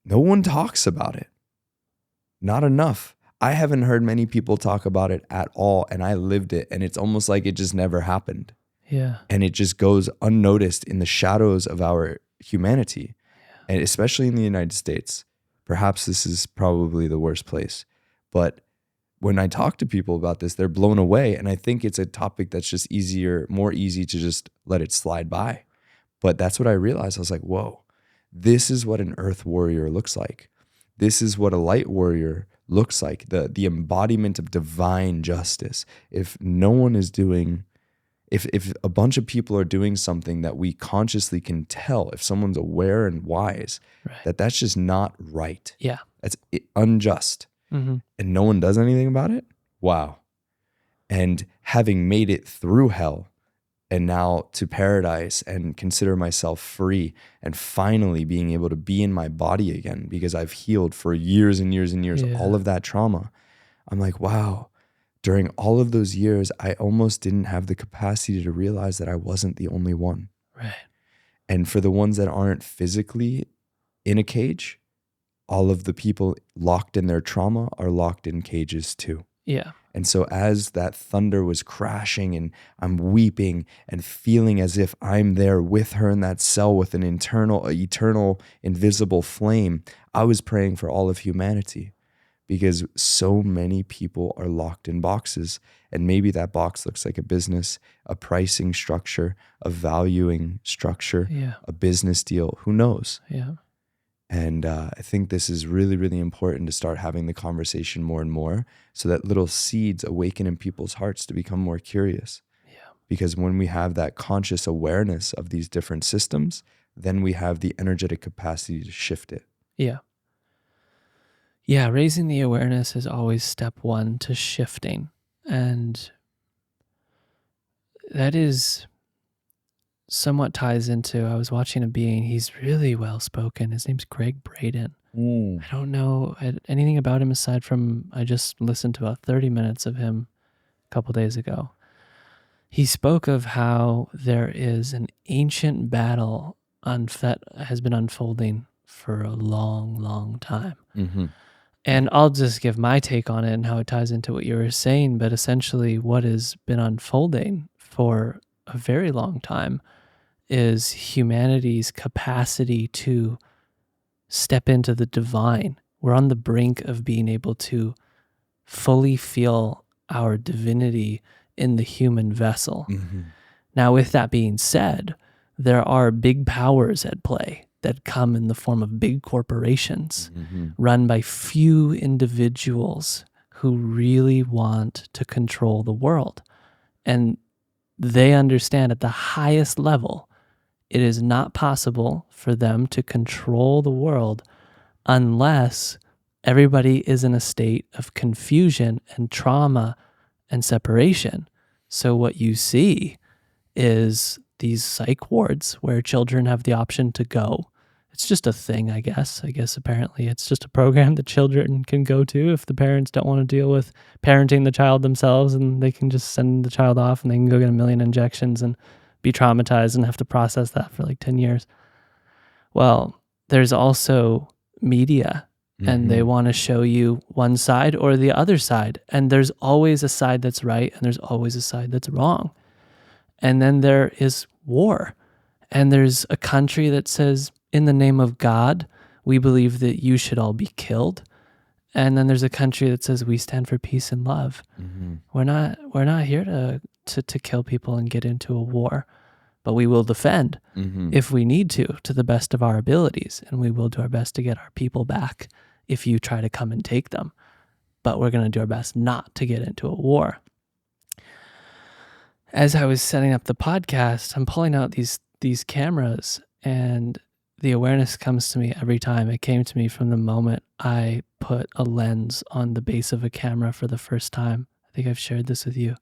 no one talks about it. Not enough. I haven't heard many people talk about it at all. And I lived it. And it's almost like it just never happened. Yeah. And it just goes unnoticed in the shadows of our humanity. Yeah. And especially in the United States. Perhaps this is probably the worst place. But when I talk to people about this, they're blown away. And I think it's a topic that's just more easy to just let it slide by. But that's what I realized. I was like, whoa, this is what an earth warrior looks like. This is what a light warrior looks like. The embodiment of divine justice. If no one is doing... If a bunch of people are doing something that we consciously can tell, if someone's aware and wise, right, that's just not right. Yeah. That's unjust. Mm-hmm. And no one does anything about it? Wow. And having made it through hell and now to paradise and consider myself free and finally being able to be in my body again because I've healed for years and years and years, all of that trauma. I'm like, wow. During all of those years, I almost didn't have the capacity to realize that I wasn't the only one. Right. And for the ones that aren't physically in a cage, all of the people locked in their trauma are locked in cages too. Yeah. And so as that thunder was crashing and I'm weeping and feeling as if I'm there with her in that cell with an eternal, invisible flame, I was praying for all of humanity. Because so many people are locked in boxes. And maybe that box looks like a business, a pricing structure, a valuing structure, a business deal. Who knows? Yeah. And I think this is really, really important to start having the conversation more and more so that little seeds awaken in people's hearts to become more curious. Yeah. Because when we have that conscious awareness of these different systems, then we have the energetic capacity to shift it. Yeah. Yeah, raising the awareness is always step one to shifting. And that is somewhat ties into, I was watching a being, he's really well-spoken. His name's Greg Braden. I don't know anything about him aside from, I just listened to about 30 minutes of him a couple days ago. He spoke of how there is an ancient battle that has been unfolding for a long, long time. Mm-hmm. And I'll just give my take on it and how it ties into what you were saying. But essentially what has been unfolding for a very long time is humanity's capacity to step into the divine. We're on the brink of being able to fully feel our divinity in the human vessel. Mm-hmm. Now, with that being said, there are big powers at play that come in the form of big corporations run by few individuals who really want to control the world. And they understand at the highest level, it is not possible for them to control the world unless everybody is in a state of confusion and trauma and separation. So what you see is these psych wards where children have the option to go. It's just a thing, I guess. Apparently it's just a program that children can go to if the parents don't want to deal with parenting the child themselves, and they can just send the child off and they can go get a million injections and be traumatized and have to process that for like 10 years. Well, there's also media, and they want to show you one side or the other side. And there's always a side that's right and there's always a side that's wrong. And then there is war. And there's a country that says, in the name of God, we believe that you should all be killed. And then there's a country that says we stand for peace and love. Mm-hmm. We're not here to kill people and get into a war, but we will defend if we need to the best of our abilities. And we will do our best to get our people back if you try to come and take them. But we're going to do our best not to get into a war. as I was setting up the podcast, I'm pulling out these cameras, and the awareness comes to me every time. It came to me from the moment I put a lens on the base of a camera for the first time. I think I've shared this with you.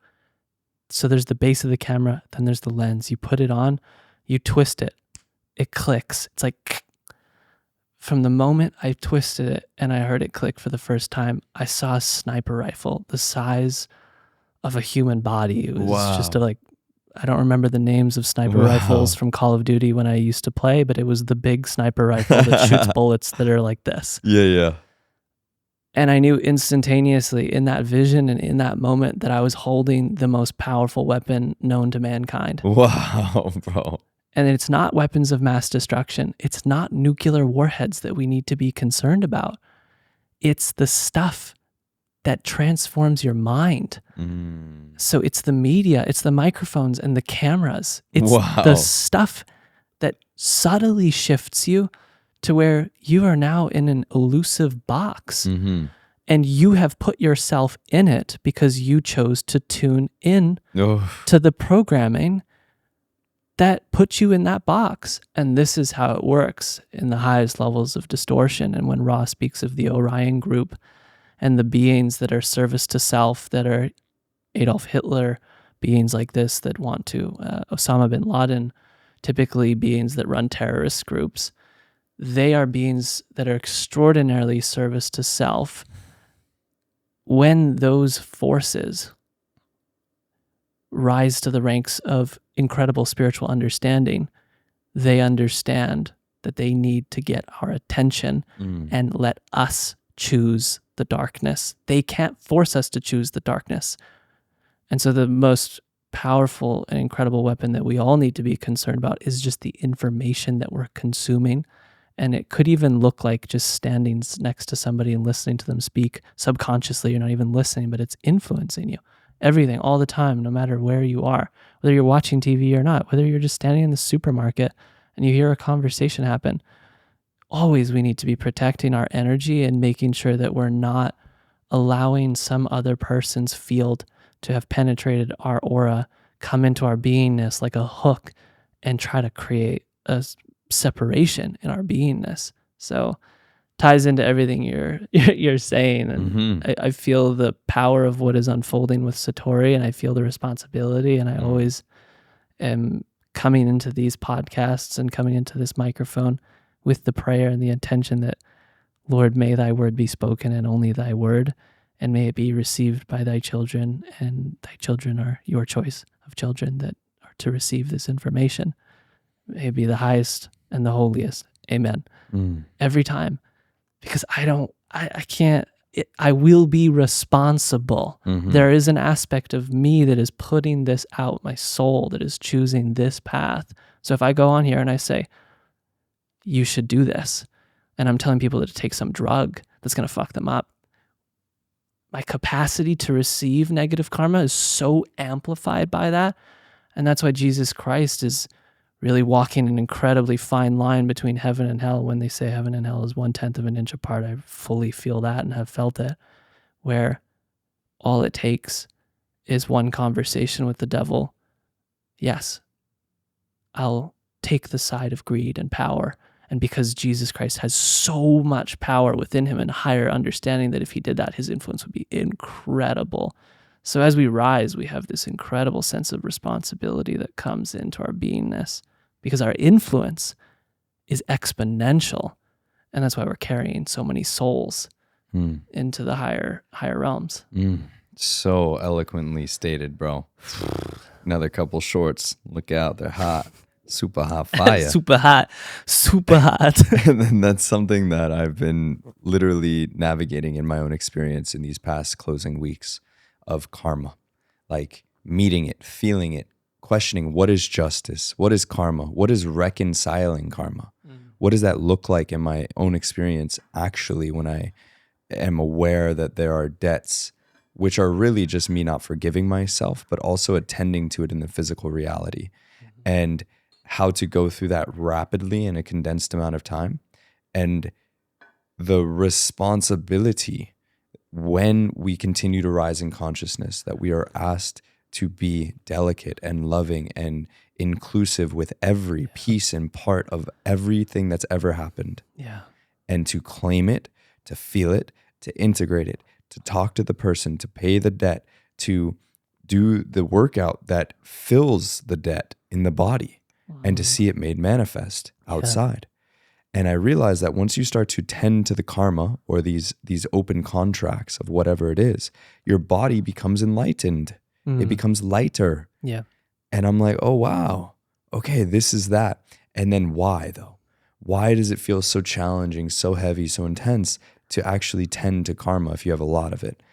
So there's the base of the camera, then there's the lens. You put it on, you twist it, it clicks. It's like from the moment I twisted it and I heard it click for the first time, I saw a sniper rifle the size of a human body. It was just Wow. I don't remember the names of sniper rifles from Call of Duty when I used to play, but it was the big sniper rifle that shoots bullets that are like this. Yeah. And I knew instantaneously in that vision and in that moment that I was holding the most powerful weapon known to mankind. Wow, bro. And it's not weapons of mass destruction. It's not nuclear warheads that we need to be concerned about. It's the stuff that transforms your mind. So it's the media, it's the microphones and the cameras. It's the stuff that subtly shifts you to where you are now in an elusive box. And you have put yourself in it because you chose to tune in to the programming that puts you in that box. And this is how it works in the highest levels of distortion. And when Ra speaks of the Orion group and the beings that are service to self, that are Adolf Hitler, beings like this that want to, Osama bin Laden, typically beings that run terrorist groups, they are beings that are extraordinarily service to self. When those forces rise to the ranks of incredible spiritual understanding, they understand that they need to get our attention and let us choose the darkness. They can't force us to choose the darkness. And so the most powerful and incredible weapon that we all need to be concerned about is just the information that we're consuming. And it could even look like just standing next to somebody and listening to them speak subconsciously. You're not even listening, but it's influencing you. Everything, all the time, no matter where you are, whether you're watching TV or not, whether you're just standing in the supermarket and you hear a conversation happen. Always we need to be protecting our energy and making sure that we're not allowing some other person's field to have penetrated our aura, come into our beingness like a hook and try to create a separation in our beingness. So ties into everything you're saying, and I feel the power of what is unfolding with Satori, and I feel the responsibility, and I always am coming into these podcasts and coming into this microphone with the prayer and the intention that, Lord, may thy word be spoken and only thy word, and may it be received by thy children, and thy children are your choice of children that are to receive this information. May it be the highest and the holiest. Amen. Every time. Because I can't, I will be responsible. There is an aspect of me that is putting this out, my soul that is choosing this path. So if I go on here and I say, you should do this, and I'm telling people to take some drug that's going to fuck them up, my capacity to receive negative karma is so amplified by that. And that's why Jesus Christ is really walking an incredibly fine line between heaven and hell. When they say heaven and hell is 1/10 of an inch apart, I fully feel that and have felt it, where all it takes is one conversation with the devil. Yes, I'll take the side of greed and power. And because Jesus Christ has so much power within him and higher understanding that if he did that, his influence would be incredible. So as we rise, we have this incredible sense of responsibility that comes into our beingness, because our influence is exponential. And that's why we're carrying so many souls into the higher realms. So eloquently stated, bro. Another couple shorts. Look out, they're hot. Super hot fire. Super hot. And then that's something that I've been literally navigating in my own experience in these past closing weeks of karma. Like meeting it, feeling it, questioning what is justice? What is karma? What is reconciling karma? What does that look like in my own experience actually when I am aware that there are debts which are really just me not forgiving myself, but also attending to it in the physical reality. And how to go through that rapidly in a condensed amount of time, and the responsibility when we continue to rise in consciousness that we are asked to be delicate and loving and inclusive with every piece and part of everything that's ever happened, Yeah. and to claim it, to feel it, to integrate it, to talk to the person, to pay the debt, to do the workout that fills the debt in the body, and to see it made manifest outside. And I realized that once you start to tend to the karma or these open contracts of whatever it is, your body becomes enlightened. It becomes lighter. Yeah. And I'm like, oh, wow. Okay, this is that. And then why, though? Why does it feel so challenging, so heavy, so intense to actually tend to karma if you have a lot of it?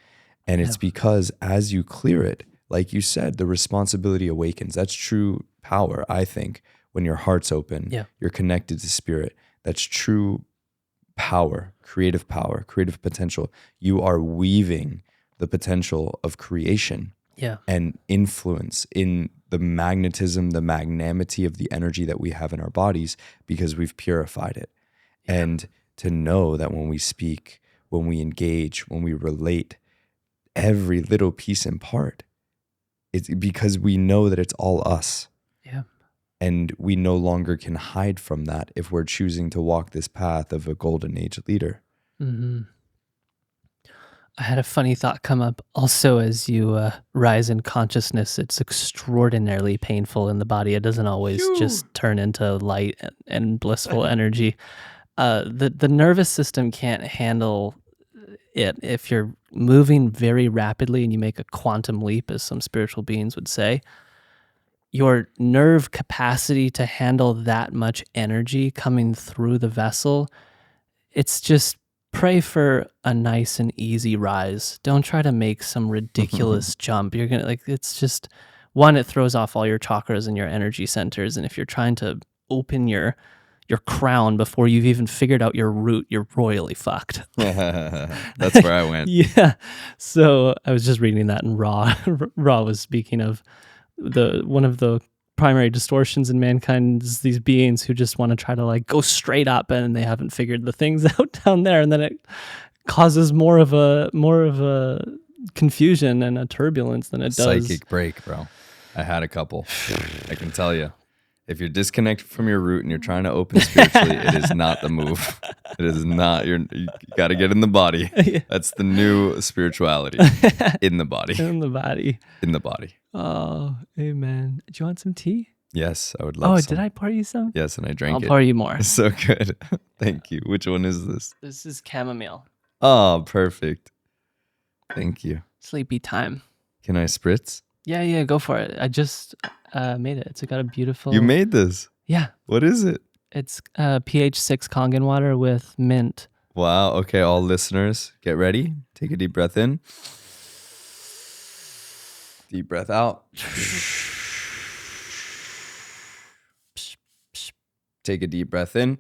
And it's because as you clear it, like you said, the responsibility awakens. That's true power, I think, when your heart's open, you're connected to spirit. That's true power, creative potential. You are weaving the potential of creation and influence in the magnetism, the magnanimity of the energy that we have in our bodies because we've purified it. And to know that when we speak, when we engage, when we relate, every little piece and part, it's because we know that it's all us. Yeah. And we no longer can hide from that if we're choosing to walk this path of a golden age leader. Mm-hmm. I had a funny thought come up also as you rise in consciousness. It's extraordinarily painful in the body. It doesn't always just turn into light and blissful energy. The nervous system can't handle it. If you're moving very rapidly and you make a quantum leap, as some spiritual beings would say, your nerve capacity to handle that much energy coming through the vessel, it's just pray for a nice and easy rise. Don't try to make some ridiculous jump. You're going to it's just one, it throws off all your chakras and your energy centers. And if you're trying to open your crown before you've even figured out your root, you're royally fucked. That's where I went. Yeah. So I was just reading that in Ra. Ra was speaking of one of the primary distortions in mankind is these beings who just want to try to go straight up, and they haven't figured the things out down there, and then it causes more of a confusion and a turbulence than it does. Psychic break, bro. I had a couple. I can tell you. If you're disconnected from your root and you're trying to open spiritually, it is not the move. It is not. You got to get in the body. That's the new spirituality. In the body. In the body. In the body. Oh, amen. Do you want some tea? Yes, I would love some. Did I pour you some? Yes, and I drank it. I'll pour you more. It's so good. Thank you. Which one is this? This is chamomile. Oh, perfect. Thank you. Sleepy time. Can I spritz? Yeah, go for it. I just made it. It's got a beautiful... You made this? Yeah. What is it? It's pH 6 Kangen water with mint. Wow. Okay, all listeners, get ready. Take a deep breath in. Deep breath out. Take a deep breath in.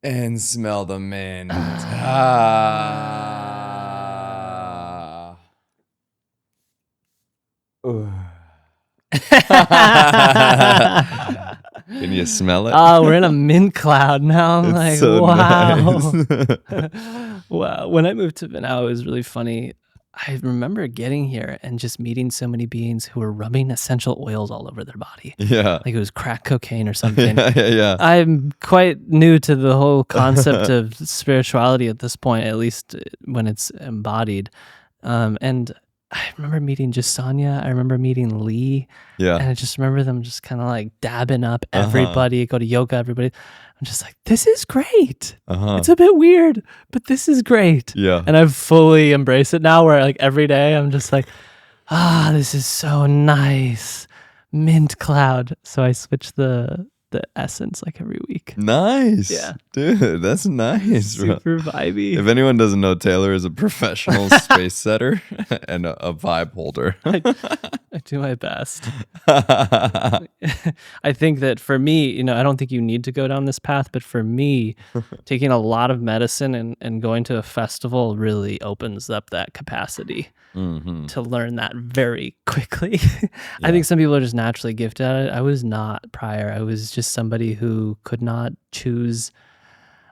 And smell the mint. Can you smell it? Oh, we're in a mint cloud now. I'm like, so wow. Nice. Wow. When I moved to Binao, it was really funny. I remember getting here and just meeting so many beings who were rubbing essential oils all over their body. Yeah. Like it was crack cocaine or something. Yeah. I'm quite new to the whole concept of spirituality at this point, at least when it's embodied. And I remember meeting Jasanya. I remember meeting Lee. Yeah. And I just remember them just kind of dabbing up everybody, go to yoga, everybody. I'm just like, this is great. It's a bit weird, but this is great. Yeah. And I've fully embraced it now where every day I'm just like, this is so nice. Mint cloud. So I switch the essence every week. Nice. Yeah. Dude, that's nice, bro. Super vibey. If anyone doesn't know, Taylor is a professional space setter and a vibe holder. I do my best. I think that for me, I don't think you need to go down this path, but for me, taking a lot of medicine and going to a festival really opens up that capacity to learn that very quickly. I think some people are just naturally gifted at it. I was not prior. I was just somebody who could not choose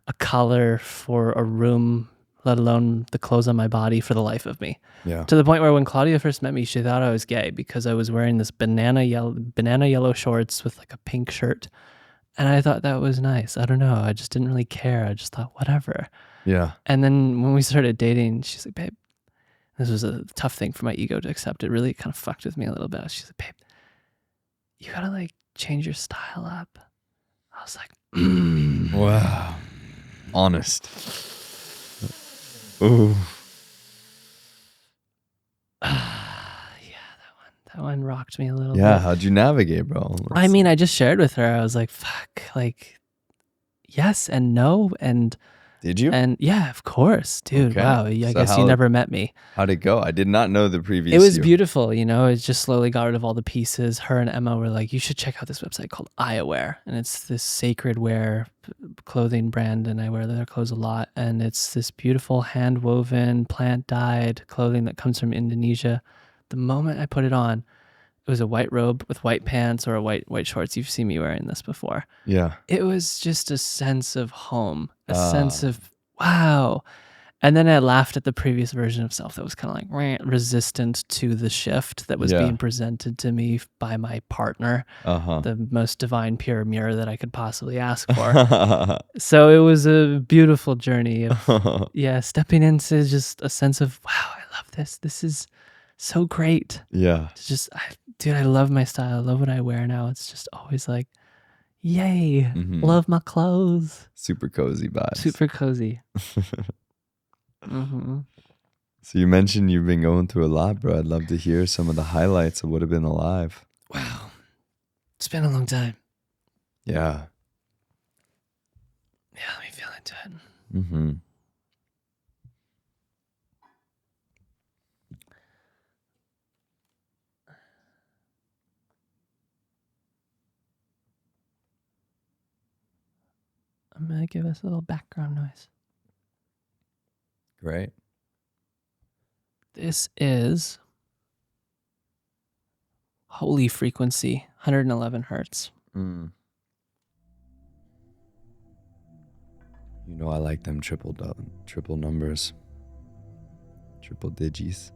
a color for a room let alone the clothes on my body for the life of me. Yeah. To the point where when Claudia first met me, she thought I was gay because I was wearing this banana yellow shorts with like a pink shirt. And I thought that was nice. I don't know. I just didn't really care. I just thought, whatever. Yeah. And then when we started dating, she's like, babe, this was a tough thing for my ego to accept. It really kind of fucked with me a little bit. She's like, babe, you gotta like change your style up. I was like, Wow. Honest. Ooh. that one rocked me a little Yeah. bit. How'd you navigate, bro? I mean, I just shared with her. I was like, fuck, like, yes and no. Did you? And yeah, of course, dude. Okay. Wow. I So guess you never met me. How'd it go? I did not know the previous It was you. beautiful, you know. It just slowly got rid of all the pieces. Her and Emma were like, you should check out this website called I Wear. And it's this sacred wear clothing brand. And I wear their clothes a lot. And it's this beautiful hand woven, plant dyed clothing that comes from Indonesia. The moment I put it on, it was a white robe with white pants or a white shorts. You've seen me wearing this before. Yeah. It was just a sense of home, a sense of wow. And then I laughed at the previous version of self that was kind of like resistant to the shift that was being presented to me by my partner, the most divine pure mirror that I could possibly ask for. So it was a beautiful journey of, stepping into just a sense of, wow, I love this. This is so great. Yeah. It's just, dude, I love my style. I love what I wear now. It's just always like, yay, love my clothes. Super cozy vibes. Super cozy. So you mentioned you've been going through a lot, bro. I'd love to hear some of the highlights of Would Have Been Alive. Wow. It's been a long time. Yeah. Yeah, let me feel into it. I'm going to give us a little background noise. Great. This is holy frequency, 111 hertz. You know I like them triple numbers. Triple digits.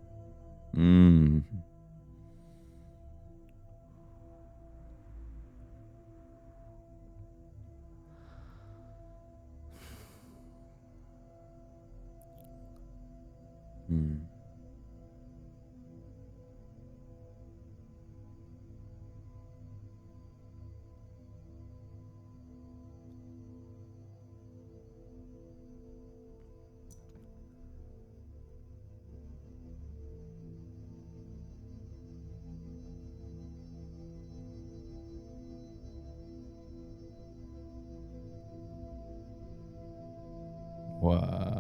Wow.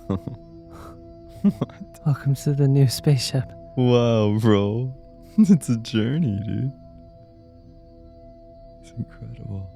What? Welcome to the new spaceship. Wow, bro. It's a journey, dude. It's incredible.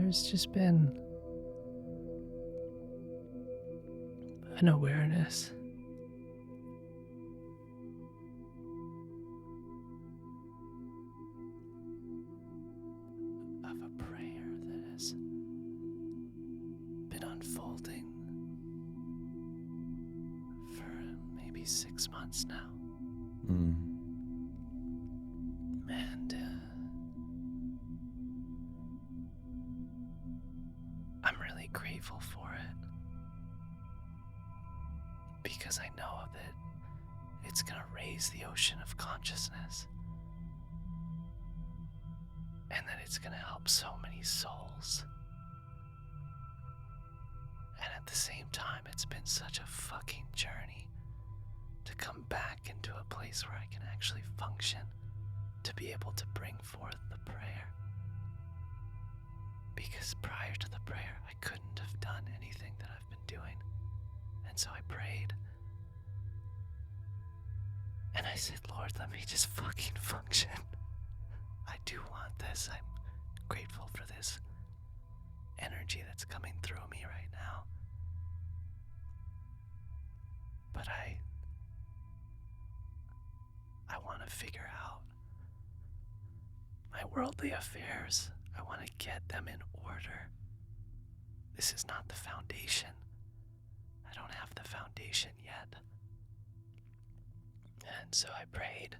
there's just been an awareness of a prayer that has been unfolding for maybe 6 months now. Mm. And I'm really grateful for it because I know that it's going to raise the ocean of consciousness and that it's going to help so many souls. And at the same time, it's been such a fucking journey to come back into a place where I can actually function, to be able to bring forth the prayer. Because prior to the prayer, I couldn't have done anything that I've been doing. And so I prayed. And I said, Lord, let me just fucking function. I do want this. I'm grateful for this energy that's coming through me right now. But I want to figure out my worldly affairs. I want to get them in order. This is not the foundation. I don't have the foundation yet. And so I prayed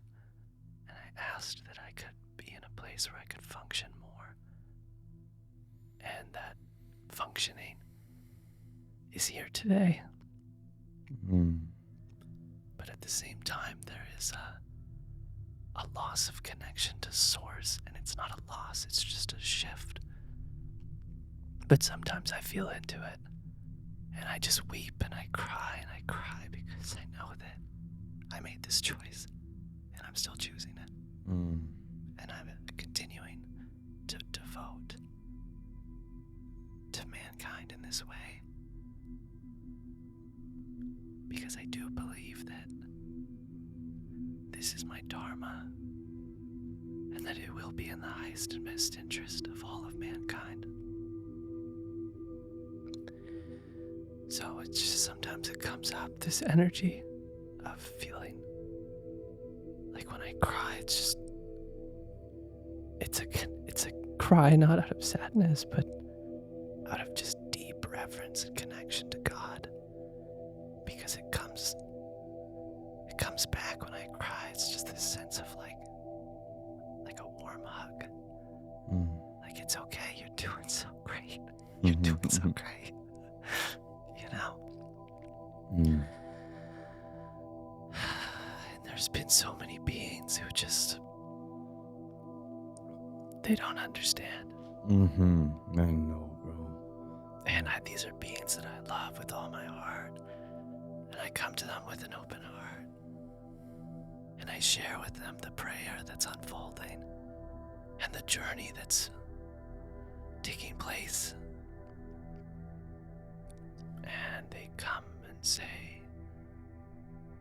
and I asked that I could be in a place where I could function more. And that functioning is here today. Mm. But at the same time, there is a loss of connection to source, and it's not a loss, it's just a shift. But sometimes I feel into it, and I just weep and I cry because I know that I made this choice, and I'm still choosing it. Mm. And I'm continuing to devote to mankind in this way, because I do believe that this is my dharma, and that it will be in the highest and best interest of all of mankind. So it's just sometimes it comes up, this energy of feeling like when I cry, it's a cry not out of sadness, but out of just deep reverence and connection to God, because it comes back when I cry. It's just this sense of like a warm hug. Mm. Like, it's okay, you're doing so great. You're doing so great. You know? Mm. And there's been so many beings who just, they don't understand. Mm-hmm. I know, bro. And these are beings that I love with all my heart. And I come to them with an open heart. And I share with them the prayer that's unfolding and the journey that's taking place. And they come and say,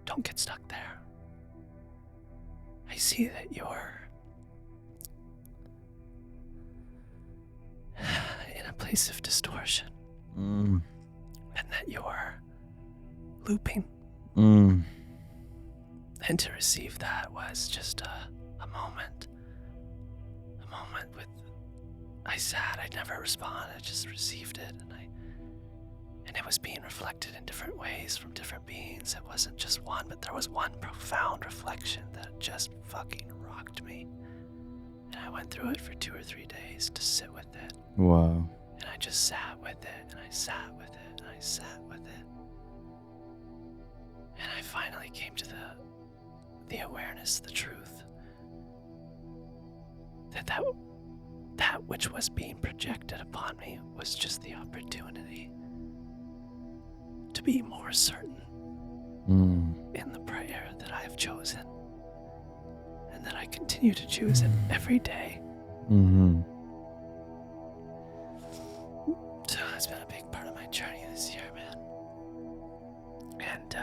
don't get stuck there. I see that you're in a place of distortion. Mm. And that you're looping. Mm. And to receive that was just a moment. A moment with, I sat, I never responded, I just received it. And it was being reflected in different ways from different beings. It wasn't just one, but there was one profound reflection that just fucking rocked me. And I went through it for 2 or 3 days to sit with it. Wow. And I just sat with it, and I sat with it, and I sat with it. And I finally came to the awareness, the truth, that which was being projected upon me was just the opportunity to be more certain in the prayer that I have chosen, and that I continue to choose it every day. Mm-hmm. So it's been a big part of my journey this year, man. And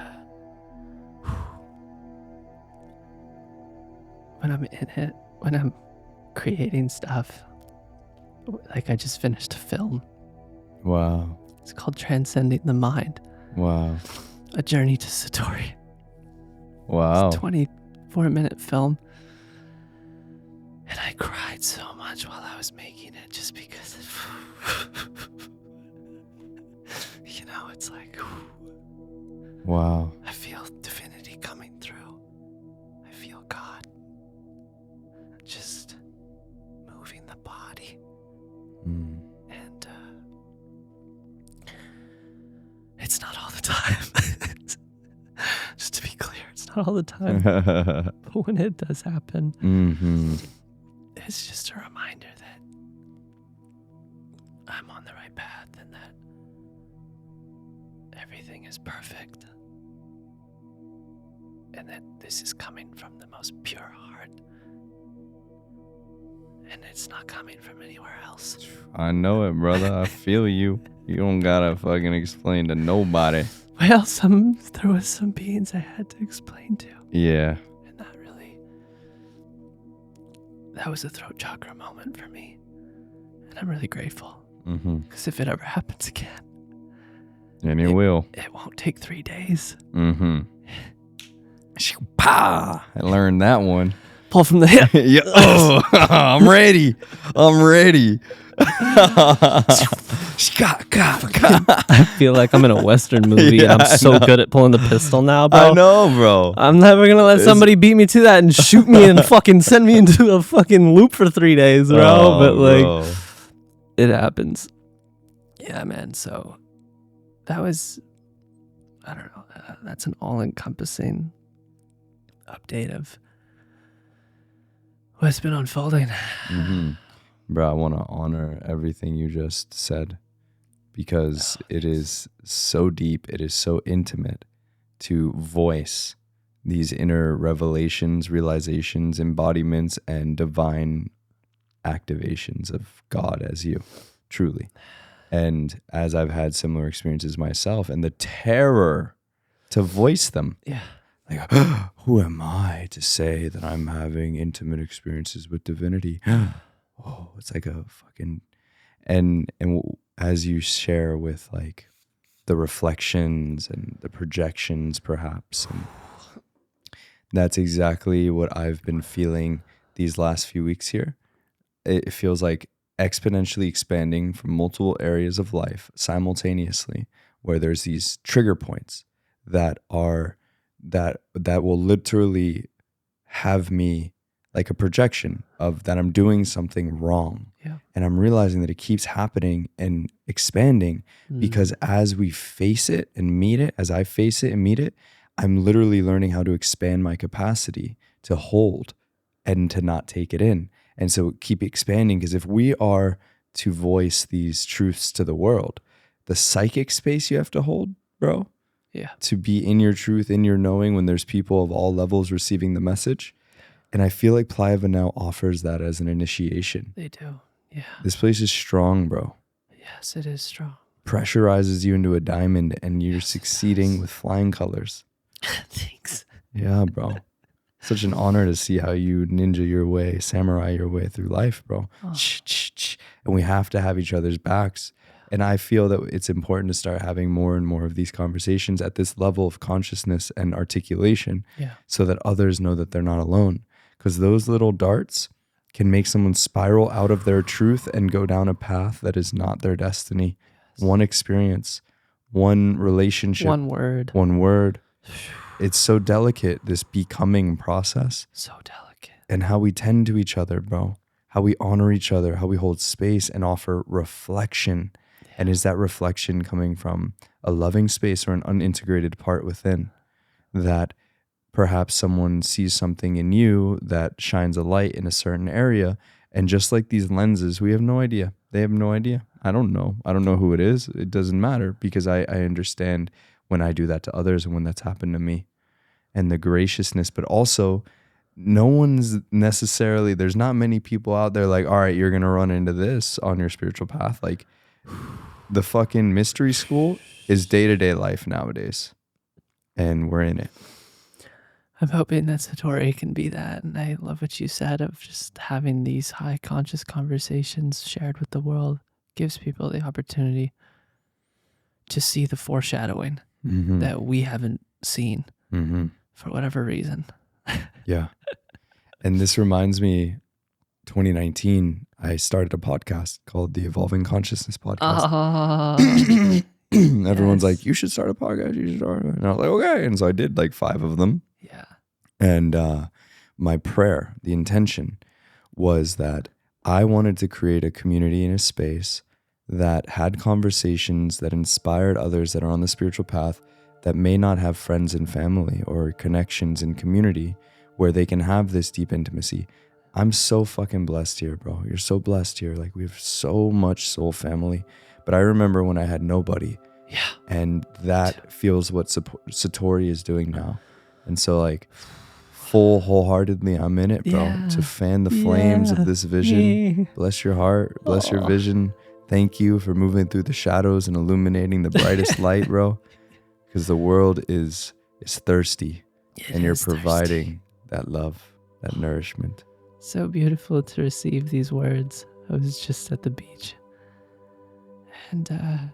when I'm in it, when I'm creating stuff, Like I just finished a film. Wow. It's called Transcending the Mind. Wow. A Journey to Satori. Wow. It's a 24-minute film. And I cried so much while I was making it just because you know, it's like Wow. I feel divinity coming through. I feel God just moving the body. Mm. And it's not all the time. Just to be clear, it's not all the time. But when it does happen, Mm-hmm. it's just a reminder that I'm on the right path and that everything is perfect. And that this is coming from the most pure heart. And it's not coming from anywhere else. I know it, brother. I feel you. You don't gotta fucking explain to nobody. Well, there was some beings I had to explain to. Yeah. And that was a throat chakra moment for me. And I'm really grateful. Mm-hmm. Because if it ever happens again, And it will. it won't take 3 days. Mm-hmm. Pa! I learned that one. Pull from the hip. Yeah. Oh, I'm ready. I'm ready. I feel like I'm in a Western movie Yeah, and I'm so good at pulling the pistol now, bro. I know, bro. I'm never going to let somebody beat me to that and shoot me and fucking send me into a fucking loop for 3 days, bro. Oh, but like, bro. it happens. Yeah, man. So that was, I don't know. That's an all-encompassing update of what's been unfolding. Mm-hmm. Bro, I want to honor everything you just said because it is so deep, it is so intimate to voice these inner revelations, realizations, embodiments, and divine activations of God as you, truly. And as I've had similar experiences myself, and the terror to voice them. Yeah. Like, who am I to say that I'm having intimate experiences with divinity? Oh, it's like a fucking, and as you share with like the reflections and the projections, perhaps, and that's exactly what I've been feeling these last few weeks here. It feels like exponentially expanding from multiple areas of life simultaneously, where there's these trigger points that are that will literally have me like a projection of that I'm doing something wrong. Yeah. And I'm realizing that it keeps happening and expanding because as we face it and meet it, as I face it and meet it, I'm literally learning how to expand my capacity to hold and to not take it in. And so keep expanding, because if we are to voice these truths to the world, the psychic space you have to hold, bro, to be in your truth, in your knowing, when there's people of all levels receiving the message. And I feel like Playa Vanel offers that as an initiation. They do. Yeah. This place is strong, bro. Yes, it is strong. Pressurizes you into a diamond and you're succeeding with flying colors. Thanks. Yeah, bro. Such an honor to see how you ninja your way, samurai your way through life, bro. Oh. And we have to have each other's backs. And I feel that it's important to start having more and more of these conversations at this level of consciousness and articulation, so that others know that they're not alone. Because those little darts can make someone spiral out of their truth and go down a path that is not their destiny. Yes. One experience, one relationship, one word. It's so delicate, this becoming process. So delicate. And how we tend to each other, bro. How we honor each other, how we hold space and offer reflection. Yeah. And is that reflection coming from a loving space or an unintegrated part within? That perhaps someone sees something in you that shines a light in a certain area. And just like these lenses, we have no idea. They have no idea. I don't know. I don't know who it is. It doesn't matter, because I understand when I do that to others and when that's happened to me. And the graciousness, but also no one's necessarily, there's not many people out there like, all right, you're going to run into this on your spiritual path. Like the fucking mystery school is day-to-day life nowadays. And we're in it. I'm hoping that Satori can be that. And I love what you said of just having these high conscious conversations shared with the world gives people the opportunity to see the foreshadowing that we haven't seen for whatever reason. Yeah. And this reminds me, 2019, I started a podcast called the Evolving Consciousness Podcast. Everyone's yes. like, you should start a podcast. You should start. And I was like, okay. And so I did like 5 of them. Yeah. And my prayer, the intention was that I wanted to create a community and a space that had conversations that inspired others that are on the spiritual path that may not have friends and family or connections and community where they can have this deep intimacy. I'm so fucking blessed here, bro. You're so blessed here. Like, we have so much soul family. But I remember when I had nobody. Yeah. And that feels what Satori is doing now. And so, like, wholeheartedly, I'm in it, bro. Yeah. To fan the flames of this vision. Yeah. Bless your heart. Bless your vision. Thank you for moving through the shadows and illuminating the brightest light, bro. Because the world is thirsty. And you're providing that love, that nourishment. So beautiful to receive these words. I was just at the beach. And I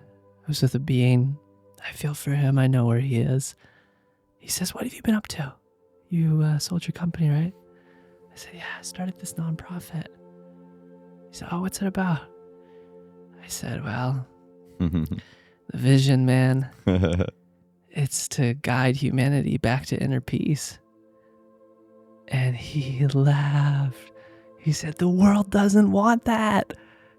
was with a being. I feel for him. I know where he is. He says, what have you been up to? You sold your company, right? I said, yeah, I started this nonprofit. He said, oh, what's it about? I said, well, the vision, man, it's to guide humanity back to inner peace. And he laughed. He said, the world doesn't want that.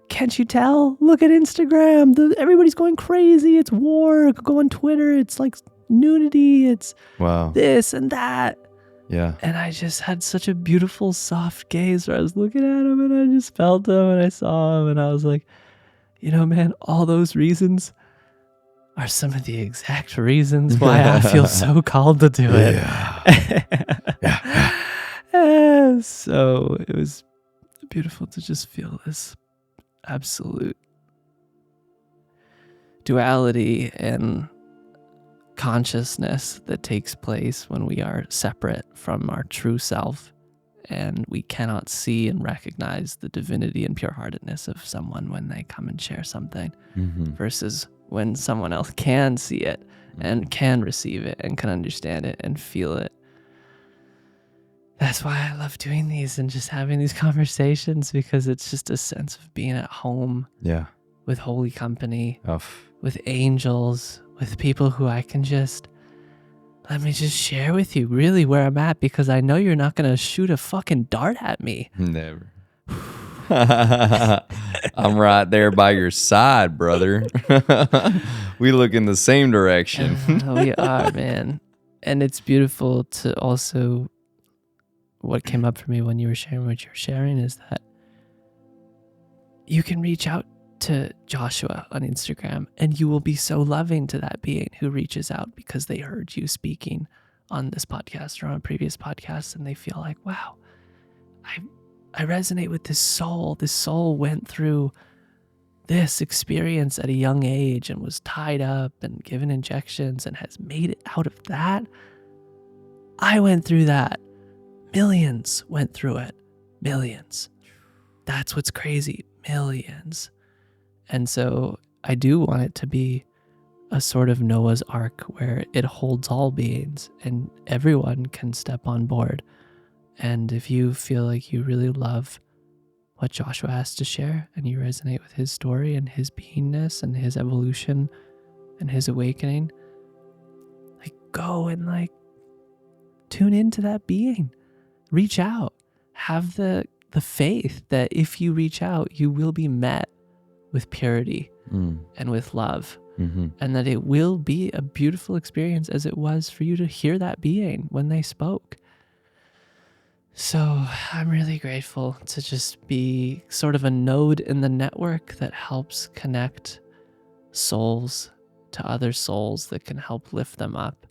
Can't you tell? Look at Instagram. Everybody's going crazy. It's war. Go on Twitter. It's like nudity. It's this and that. Yeah. And I just had such a beautiful, soft gaze where I was looking at him and I just felt him and I saw him and I was like, you know, man, all those reasons are some of the exact reasons why I feel so called to do it. Yeah. So it was beautiful to just feel this absolute duality and consciousness that takes place when we are separate from our true self and we cannot see and recognize the divinity and pure-heartedness of someone when they come and share something versus when someone else can see it and can receive it and can understand it and feel it. That's why I love doing these and just having these conversations, because it's just a sense of being at home with holy company, with angels, with people who I can just, let me just share with you really where I'm at, because I know you're not going to shoot a fucking dart at me. Never. I'm right there by your side, brother. We look in the same direction. We are, man. And it's beautiful to also, what came up for me when you were sharing what you're sharing is that you can reach out to Joshua on Instagram and you will be so loving to that being who reaches out because they heard you speaking on this podcast or on a previous podcast, and they feel like, wow, I resonate with this soul. This soul went through this experience at a young age and was tied up and given injections and has made it out of that. I went through that. Millions went through it. Millions. That's what's crazy. Millions. And so I do want it to be a sort of Noah's Ark where it holds all beings and everyone can step on board. And if you feel like you really love what Joshua has to share and you resonate with his story and his beingness and his evolution and his awakening, like, go and like tune into that being. Reach out. Have the faith that if you reach out, you will be met with purity and with love, and that it will be a beautiful experience as it was for you to hear that being when they spoke. So I'm really grateful to just be sort of a node in the network that helps connect souls to other souls that can help lift them up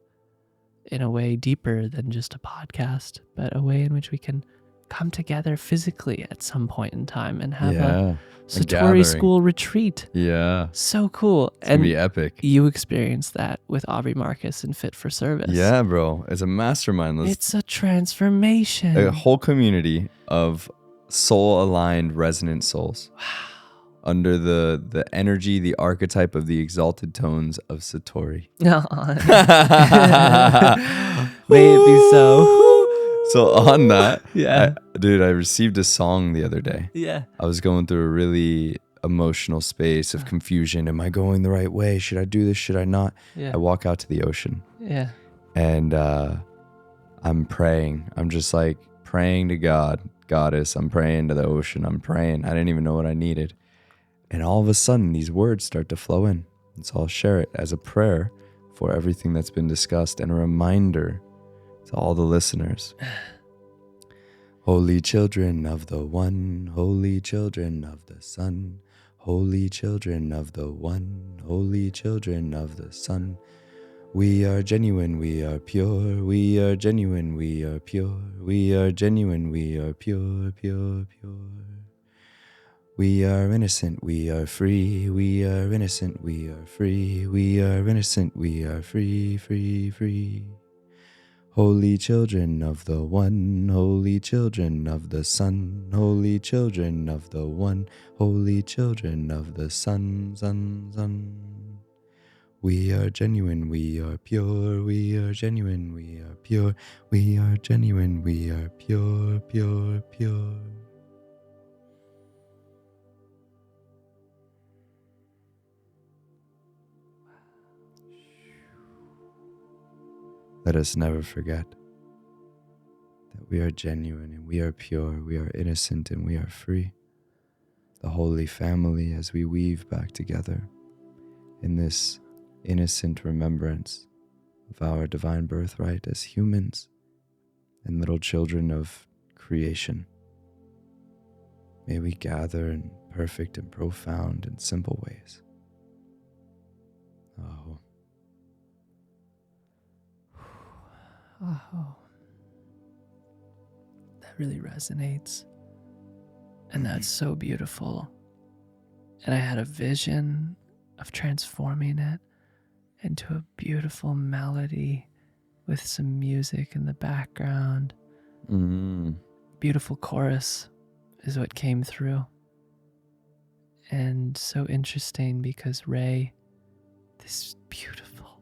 in a way deeper than just a podcast, but a way in which we can come together physically at some point in time and have Yeah. a Satori gathering. school retreat. Yeah. So cool. It's gonna be epic. You experienced that with Aubrey Marcus and Fit for Service. Yeah, bro. It's a mastermind. It's a transformation. A whole community of soul-aligned resonant souls. Wow. Under the energy, the archetype of the exalted tones of Satori. No. May it be so. So on that, Yeah. I received a song the other day. Yeah. I was going through a really emotional space of confusion. Am I going the right way? Should I do this? Should I not? Yeah. I walk out to the ocean. Yeah. And I'm praying. I'm just like praying to God, Goddess. I'm praying to the ocean. I'm praying. I didn't even know what I needed. And all of a sudden, these words start to flow in. And so I'll share it as a prayer for everything that's been discussed and a reminder to all the listeners. Holy children of the One, holy children of the Son, holy children of the One, holy children of the Son. We are genuine, we are pure, we are genuine, we are pure, we are genuine, we are pure, pure, pure. We are innocent, we are free, we are innocent, we are free, we are innocent, we are free, free, free. Holy children of the One, holy children of the Son, holy children of the One, holy children of the Son, Son, Son. We are genuine, we are pure, we are genuine, we are pure, we are genuine, we are pure, pure, pure. Let us never forget that we are genuine and we are pure, we are innocent and we are free. The Holy Family, as we weave back together in this innocent remembrance of our divine birthright as humans and little children of creation. May we gather in perfect and profound and simple ways. Oh. Oh, that really resonates. And that's so beautiful. And I had a vision of transforming it into a beautiful melody with some music in the background. Beautiful chorus is what came through. And so interesting because Ray, this beautiful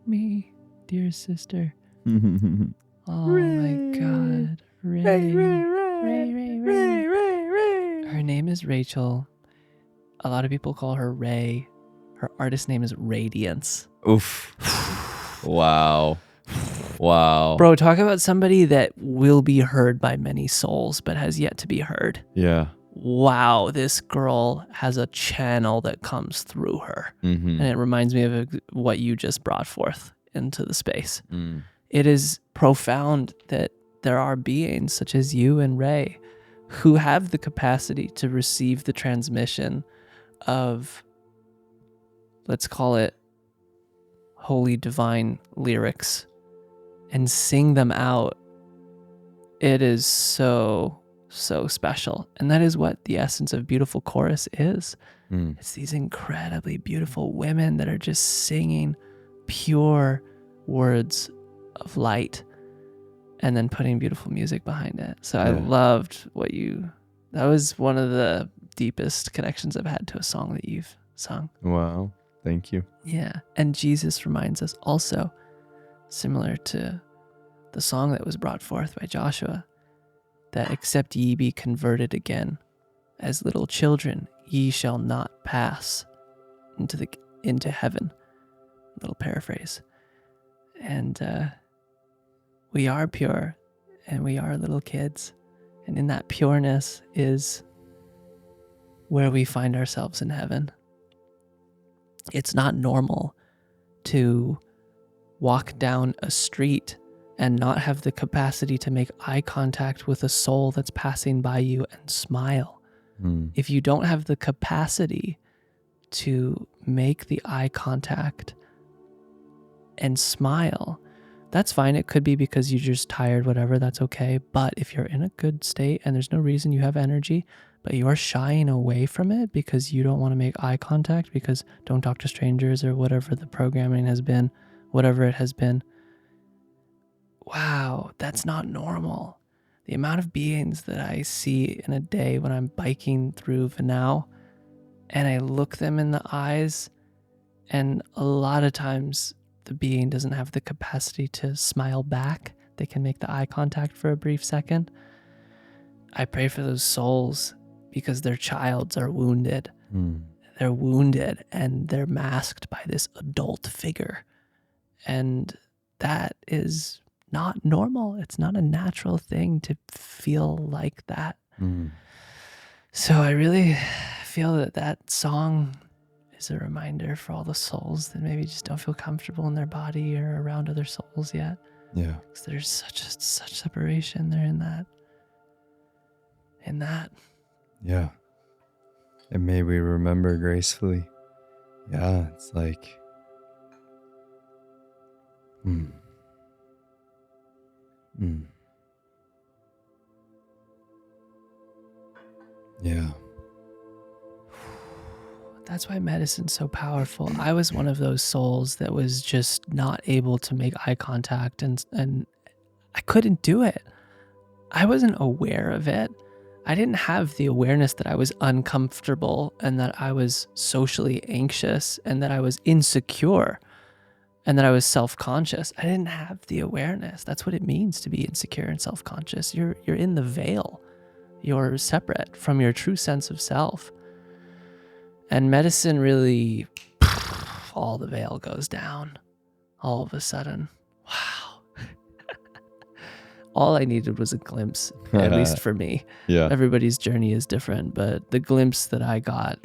me, dear sister. Oh my God, Ray. Her name is Rachel. A lot of people call her Ray. Her artist name is Radiance. Oof. Wow. Wow. Bro, talk about somebody that will be heard by many souls, but has yet to be heard. Yeah. Wow, this girl has a channel that comes through her. And it reminds me of what you just brought forth into the space. It is profound that there are beings such as you and Ray who have the capacity to receive the transmission of, let's call it, holy divine lyrics and sing them out. It is so, so special. And that is what the essence of beautiful chorus is. It's these incredibly beautiful women that are just singing pure words of light and then putting beautiful music behind it. So I loved that was one of the deepest connections I've had to a song that you've sung. Wow. Thank you. Yeah. And Jesus reminds us also, similar to the song that was brought forth by Joshua, that except ye be converted again as little children, ye shall not pass into heaven. Little paraphrase. And we are pure and we are little kids. And in that pureness is where we find ourselves in heaven. It's not normal to walk down a street and not have the capacity to make eye contact with a soul that's passing by you and smile. If you don't have the capacity to make the eye contact and smile that's fine. It could be because you're just tired, whatever, that's okay. But if you're in a good state and there's no reason, you have energy, but you are shying away from it because you don't want to make eye contact, because don't talk to strangers or whatever the programming has been, whatever it has been. Wow, that's not normal. The amount of beings that I see in a day when I'm biking through Vanau and I look them in the eyes, and a lot of times the being doesn't have the capacity to smile back. They can make the eye contact for a brief second. I pray for those souls because their childs are wounded. They're wounded and they're masked by this adult figure. And that is not normal. It's not a natural thing to feel like that. So I really feel that song is a reminder for all the souls that maybe just don't feel comfortable in their body or around other souls yet. Yeah. Because there's such separation there in that. Yeah. And may we remember gracefully. Yeah, it's like, Yeah. That's why medicine's so powerful. I was one of those souls that was just not able to make eye contact, and I couldn't do it. I wasn't aware of it. I didn't have the awareness that I was uncomfortable and that I was socially anxious and that I was insecure and that I was self-conscious. I didn't have the awareness. That's what it means to be insecure and self-conscious. You're in the veil. You're separate from your true sense of self. And medicine really, all the veil goes down all of a sudden. Wow. All I needed was a glimpse, at least for me. Yeah. Everybody's journey is different, but the glimpse that I got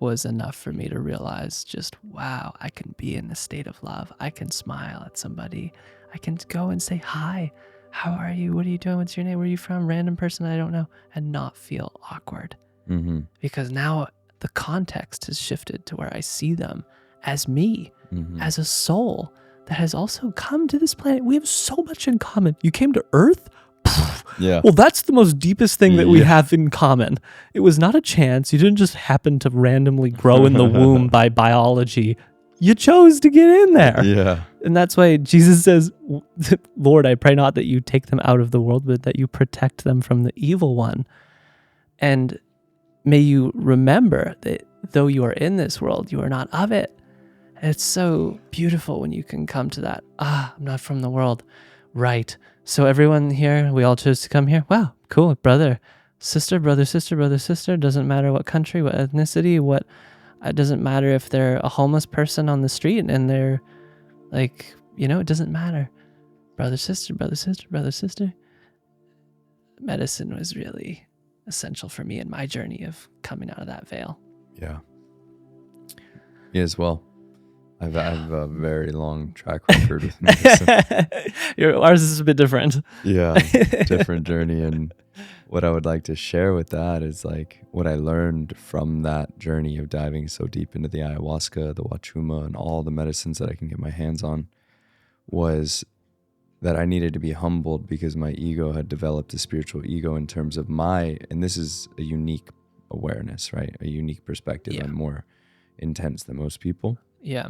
was enough for me to realize just, wow, I can be in the state of love. I can smile at somebody. I can go and say, hi, how are you? What are you doing? What's your name? Where are you from? Random person I don't know, and not feel awkward. Because now the context has shifted to where I see them as me, as a soul that has also come to this planet. We have so much in common. You came to Earth? Yeah. Well, that's the most deepest thing that we have in common. It was not a chance. You didn't just happen to randomly grow in the womb by biology. You chose to get in there. Yeah. And that's why Jesus says, Lord, I pray not that you take them out of the world, but that you protect them from the evil one. And may you remember that though you are in this world, you are not of it. It's so beautiful when you can come to that. I'm not from the world. Right. So everyone here, we all chose to come here. Wow, cool. Brother, sister, sister. Doesn't matter what country, what ethnicity, it doesn't matter if they're a homeless person on the street and they're like, it doesn't matter. Brother, sister. Medicine was really essential for me in my journey of coming out of that veil. Yeah. Me as well. I have a very long track record with medicine. Ours is a bit different. Yeah, different journey. And what I would like to share with that is like what I learned from that journey of diving so deep into the ayahuasca, the wachuma, and all the medicines that I can get my hands on, was that I needed to be humbled because my ego had developed a spiritual ego in terms of and this is a unique awareness, right? A unique perspective. Yeah. I'm more intense than most people. Yeah.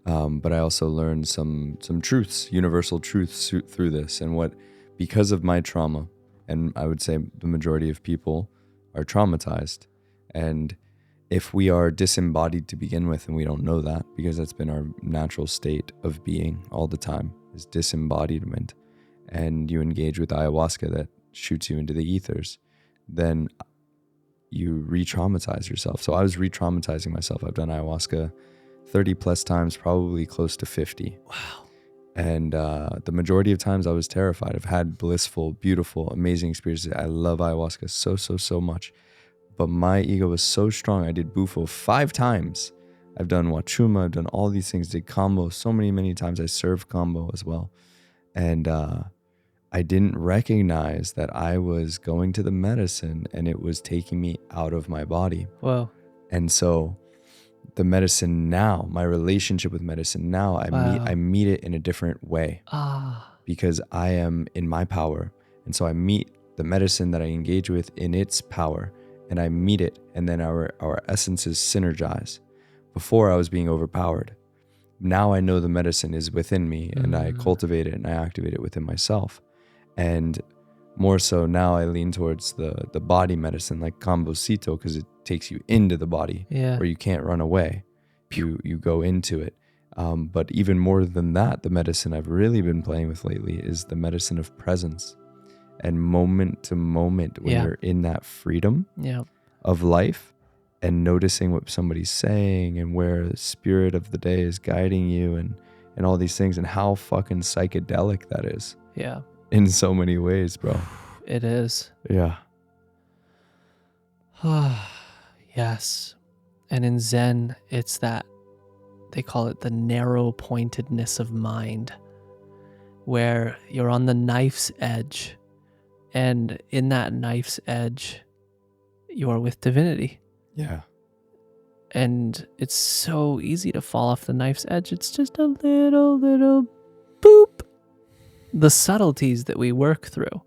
But I also learned some truths, universal truths through this. And because of my trauma, and I would say the majority of people are traumatized. And if we are disembodied to begin with, and we don't know that, because that's been our natural state of being all the time, is disembodiment, and you engage with ayahuasca that shoots you into the ethers, then you re-traumatize yourself. So I was re-traumatizing myself. I've done ayahuasca 30 plus times, probably close to 50. Wow. And the majority of times I was terrified. I've had blissful, beautiful, amazing experiences. I love ayahuasca so much. But my ego was so strong. I did bufo 5 times. I've done wachuma. I've done all these things. Did combo so many times. I served combo as well. And I didn't recognize that I was going to the medicine and it was taking me out of my body. Whoa. And so the medicine now, my relationship with medicine now, I meet it in a different way because I am in my power. And so I meet the medicine that I engage with in its power, and I meet it, and then our essences synergize. Before I was being overpowered. Now I know the medicine is within me, and I cultivate it and I activate it within myself. And more so now I lean towards the body medicine, like Kambosito, because it takes you into the body where you can't run away. You go into it. But even more than that, the medicine I've really been playing with lately is the medicine of presence. And moment to moment, when you're in that freedom of life and noticing what somebody's saying and where the spirit of the day is guiding you and all these things, and how fucking psychedelic that is. Yeah. In so many ways, bro. It is. Yeah. Yes. And in Zen, it's that, they call it the narrow pointedness of mind, where you're on the knife's edge. And in that knife's edge, you're with divinity. Yeah. And it's so easy to fall off the knife's edge. It's just a little boop. The subtleties that we work through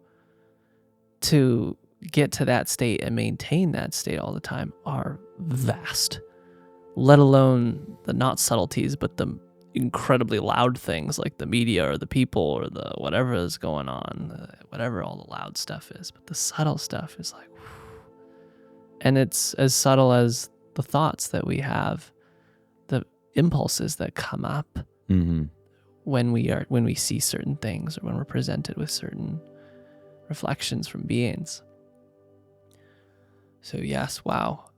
to get to that state and maintain that state all the time are vast, let alone the not subtleties, but the incredibly loud things like the media or the people or the whatever is going on, whatever all the loud stuff is. But the subtle stuff is like, whew. And it's as subtle as the thoughts that we have, the impulses that come up when we see certain things, or when we're presented with certain reflections from beings. So yes, wow.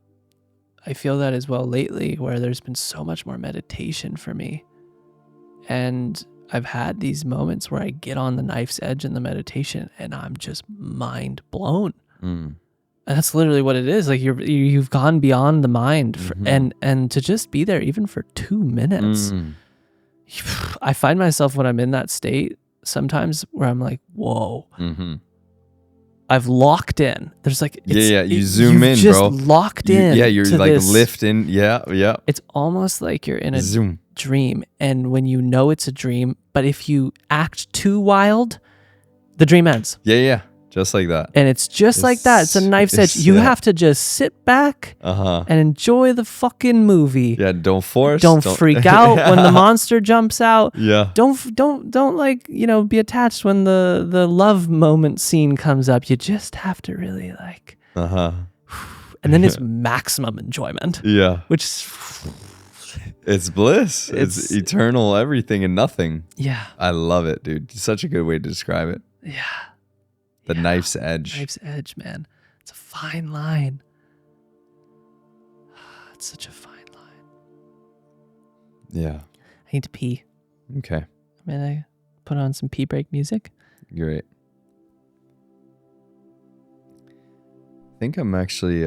I feel that as well lately, where there's been so much more meditation for me. And I've had these moments where I get on the knife's edge in the meditation and I'm just mind blown. And that's literally what it is. Like you've gone beyond the mind and to just be there even for 2 minutes. I find myself when I'm in that state sometimes where I'm like, whoa, I've locked in. There's like, you zoom in, just bro. Locked in. You're like this, lifting. Yeah. It's almost like you're in a zoom dream. And when you know it's a dream, but if you act too wild, the dream ends. Yeah. Just like that. And it's just like that. It's a knife's edge. You have to just sit back and enjoy the fucking movie. Yeah, don't force. Don't freak out when the monster jumps out. Yeah. Don't like, be attached when the love moment scene comes up. You just have to really like. And then it's maximum enjoyment. Yeah. Which is it's bliss. It's eternal everything and nothing. Yeah. I love it, dude. Such a good way to describe it. Yeah. The knife's edge. Knife's edge, man. It's a fine line. It's such a fine line. Yeah. I need to pee. Okay. I'm going to put on some pee break music. Great. I think I'm actually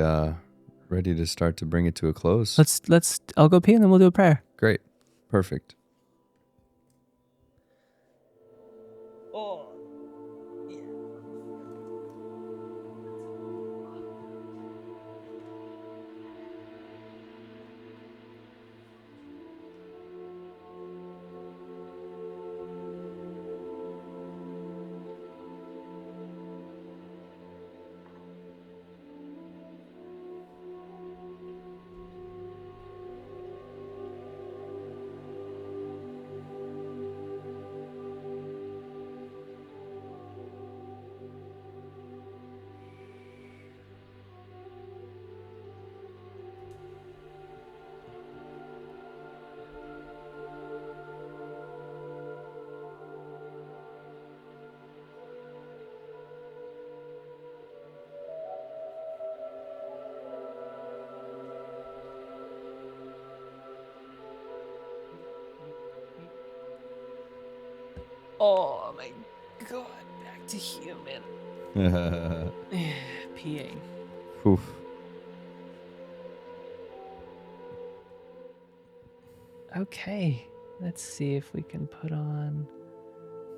ready to start to bring it to a close. I'll go pee and then we'll do a prayer. Great. Perfect. Oh my God, back to human. Peeing. Oof. Okay, let's see if we can put on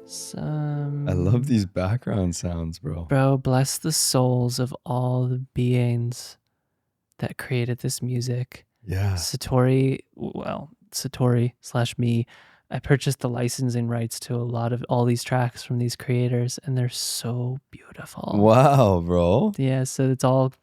some... I love these background sounds, bro. Bro, bless the souls of all the beings that created this music. Yeah. Satori / me, I purchased the licensing rights to a lot of all these tracks from these creators, and they're so beautiful. Wow, bro. Yeah, so it's all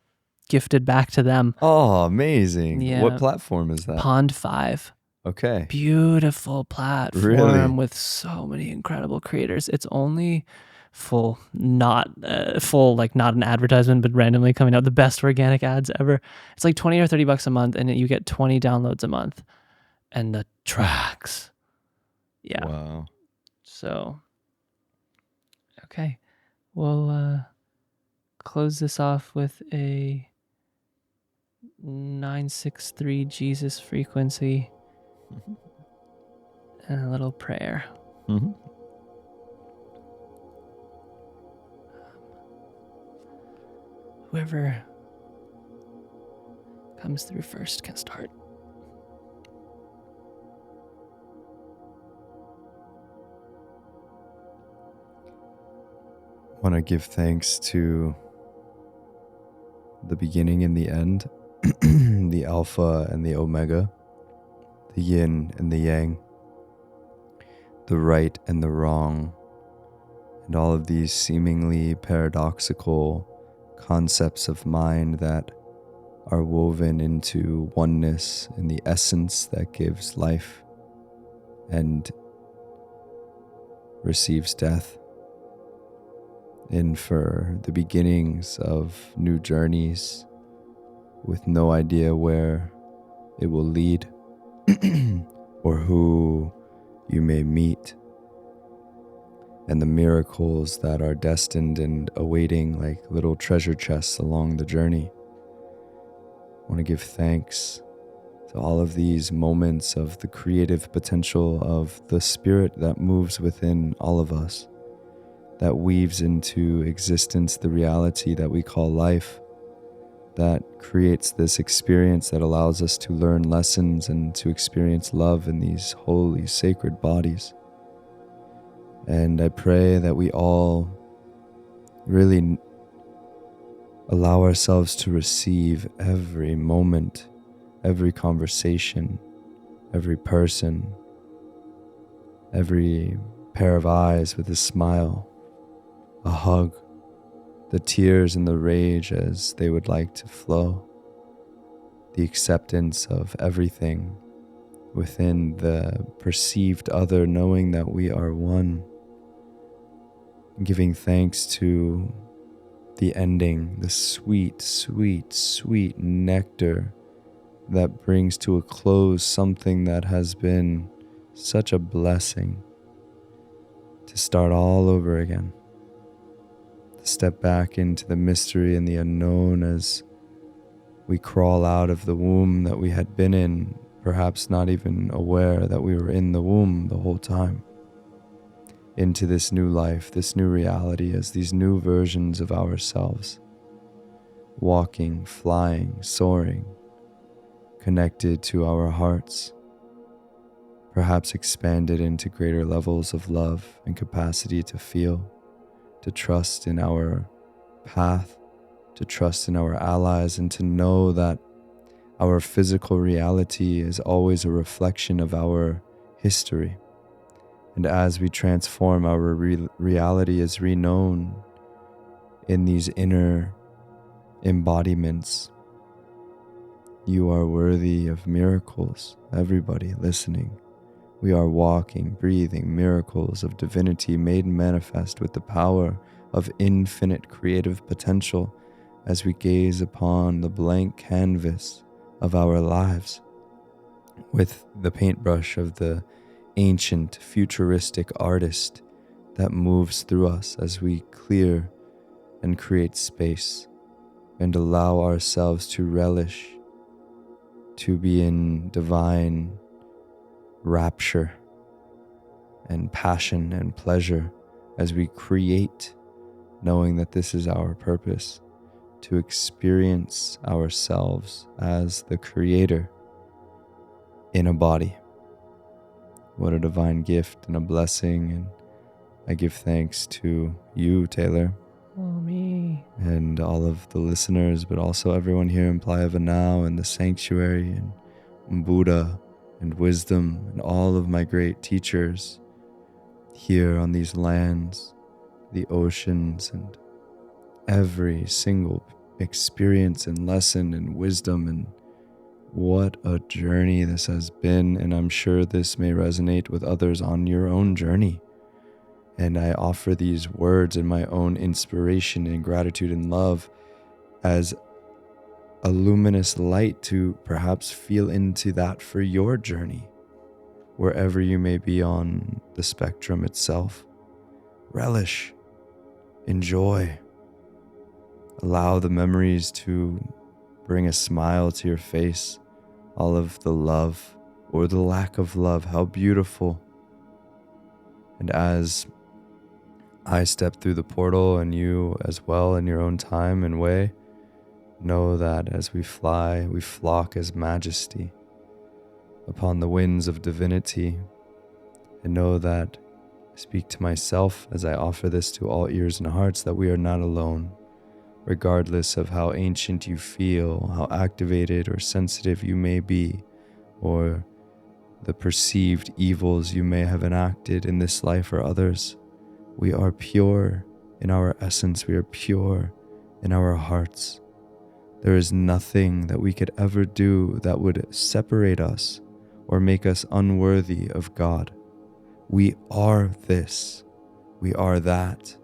gifted back to them. Oh, amazing. Yeah. What platform is that? Pond 5. Okay. Beautiful platform Really? with so many incredible creators. It's only full, not not an advertisement, but randomly coming out the best organic ads ever. It's like 20 or $30 a month, and you get 20 downloads a month, and the tracks. Yeah. Wow. So, okay, we'll close this off with a 963 Jesus frequency and a little prayer. Mm-hmm. Whoever comes through first can start. I want to give thanks to the beginning and the end, the Alpha and the Omega, the Yin and the Yang, the right and the wrong, and all of these seemingly paradoxical concepts of mind that are woven into oneness in the essence that gives life and receives death, and for the beginnings of new journeys with no idea where it will lead or who you may meet, and the miracles that are destined and awaiting like little treasure chests along the journey. I want to give thanks to all of these moments of the creative potential of the spirit that moves within all of us, that weaves into existence the reality that we call life, that creates this experience that allows us to learn lessons and to experience love in these holy, sacred bodies. And I pray that we all really allow ourselves to receive every moment, every conversation, every person, every pair of eyes with a smile, a hug, the tears and the rage as they would like to flow, the acceptance of everything within the perceived other, knowing that we are one, giving thanks to the ending, the sweet, sweet, sweet nectar that brings to a close something that has been such a blessing, to start all over again, to step back into the mystery and the unknown as we crawl out of the womb that we had been in, perhaps not even aware that we were in the womb the whole time, into this new life, this new reality as these new versions of ourselves, walking, flying, soaring, connected to our hearts, perhaps expanded into greater levels of love and capacity to feel, to trust in our path, to trust in our allies, and to know that our physical reality is always a reflection of our history. And as we transform, our reality is reknown in these inner embodiments. You are worthy of miracles, everybody listening. We are walking, breathing miracles of divinity made manifest with the power of infinite creative potential as we gaze upon the blank canvas of our lives with the paintbrush of the ancient futuristic artist that moves through us as we clear and create space and allow ourselves to relish, to be in divine rapture and passion and pleasure as we create, knowing that this is our purpose, to experience ourselves as the creator in a body. What a divine gift and a blessing. And I give thanks to you, Taylor. Oh, me. And all of the listeners, but also everyone here in Playa Now and the sanctuary, and Buddha and wisdom and all of my great teachers here on these lands, the oceans, and every single experience and lesson and wisdom. And what a journey this has been. And I'm sure this may resonate with others on your own journey. And I offer these words and my own inspiration and gratitude and love as a luminous light to perhaps feel into that for your journey, wherever you may be on the spectrum itself. Relish, enjoy, allow the memories to bring a smile to your face, all of the love or the lack of love, how beautiful. And as I step through the portal, and you as well in your own time and way, know that as we fly, we flock as majesty upon the winds of divinity. And know that I speak to myself as I offer this to all ears and hearts, that we are not alone, regardless of how ancient you feel, how activated or sensitive you may be, or the perceived evils you may have enacted in this life or others. We are pure in our essence. We are pure in our hearts. There is nothing that we could ever do that would separate us or make us unworthy of God. We are this. We are that.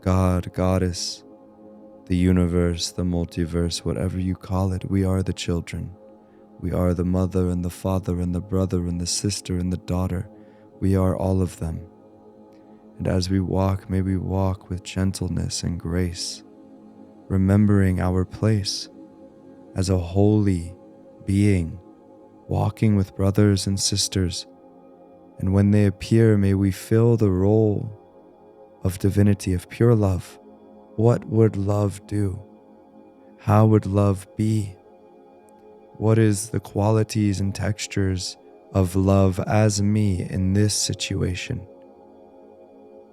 God, Goddess, the universe, the multiverse, whatever you call it, we are the children. We are the mother and the father and the brother and the sister and the daughter. We are all of them. And as we walk, may we walk with gentleness and grace, remembering our place as a holy being, walking with brothers and sisters. And when they appear, may we fill the role of divinity, of pure love. What would love do? How would love be? What is the qualities and textures of love as me in this situation?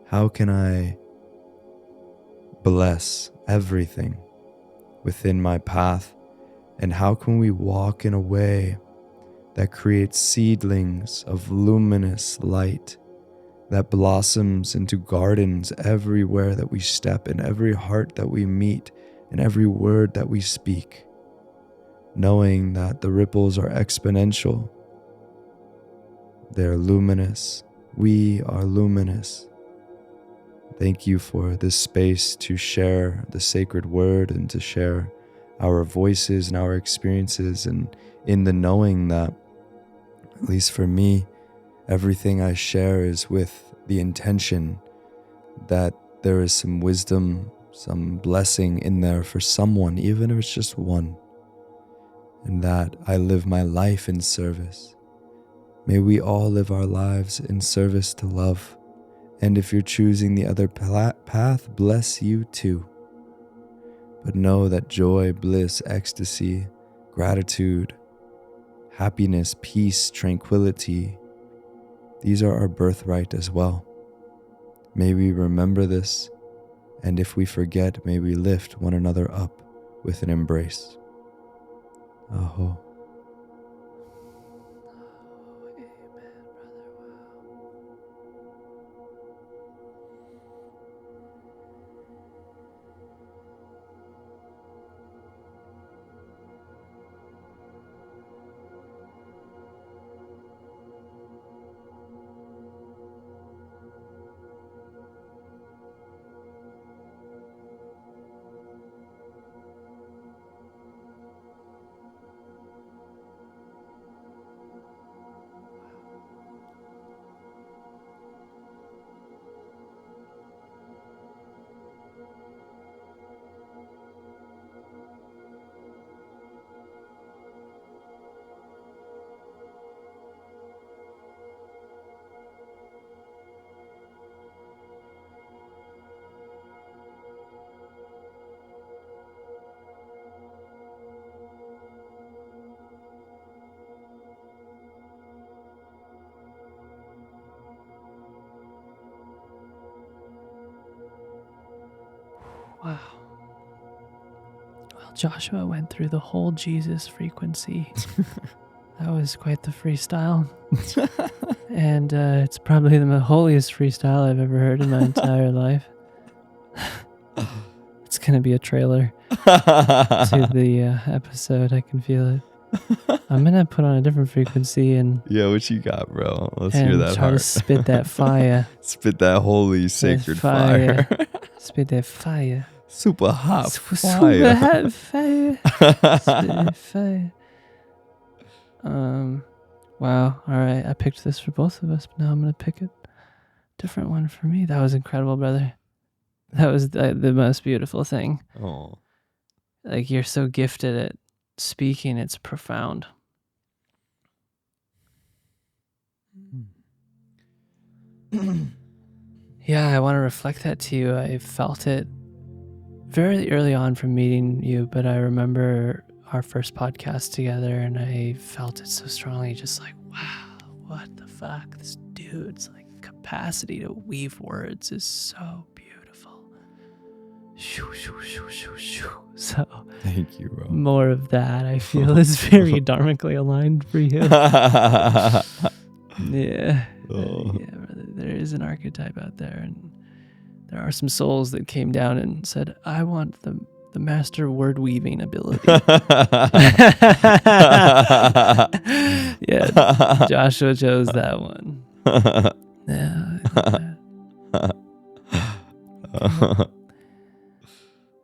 How can I bless everything within my path? And how can we walk in a way that creates seedlings of luminous light that blossoms into gardens everywhere that we step, in every heart that we meet, in every word that we speak, knowing that the ripples are exponential. They're luminous. We are luminous. Thank you for this space to share the sacred word and to share our voices and our experiences, and in the knowing that, at least for me, everything I share is with the intention that there is some wisdom, some blessing in there for someone, even if it's just one, and that I live my life in service. May we all live our lives in service to love. And if you're choosing the other path, bless you too. But know that joy, bliss, ecstasy, gratitude, happiness, peace, tranquility, these are our birthright as well. May we remember this, and if we forget, may we lift one another up with an embrace. Aho. Wow. Well, Joshua went through the whole Jesus frequency That was quite the freestyle. And it's probably the holiest freestyle I've ever heard in my entire life. It's going to be a trailer to the episode. I can feel it. I'm going to put on a different frequency and what you got, bro? Let's hear that try to heart. spit that fire. Spit that holy sacred fire. Spit that fire. Super hot Super fire. hot fire. Spit that fire. Wow. All right. I picked this for both of us, but now I'm going to pick a different one for me. That was incredible, brother. That was the most beautiful thing. Oh. Like, you're so gifted at speaking. It's profound. Yeah, I want to reflect that to you. I felt it very early on from meeting you, but I remember our first podcast together and I felt it so strongly, just like, wow, what the fuck? This dude's like capacity to weave words is so beautiful. Shoo, shoo, shoo, shoo, shoo. So thank you, bro. More of that, I feel, is very dharmically aligned for you. Yeah. Yeah, brother, there is an archetype out there, and there are some souls that came down and said, I want the master word weaving ability. Yeah, Joshua chose that one. Yeah.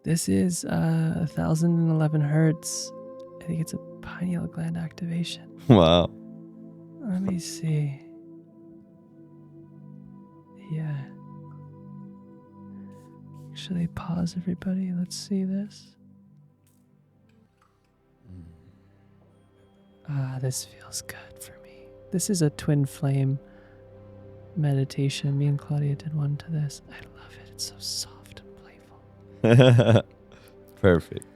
This is 1011 hertz. I think it's a pineal gland activation. Wow. Let me see. Yeah. Actually, pause, everybody. Let's see this. This feels good for me. This is a twin flame meditation. Me and Claudia did one to this. I love it. It's so soft and playful. Perfect.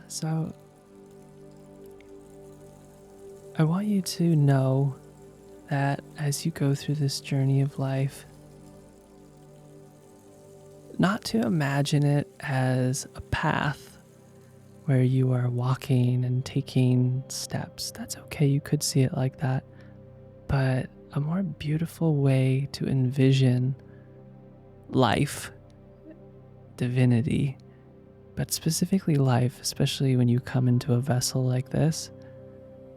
So, I want you to know that as you go through this journey of life, not to imagine it as a path where you are walking and taking steps. That's okay, you could see it like that. But a more beautiful way to envision life, divinity, but specifically life, especially when you come into a vessel like this,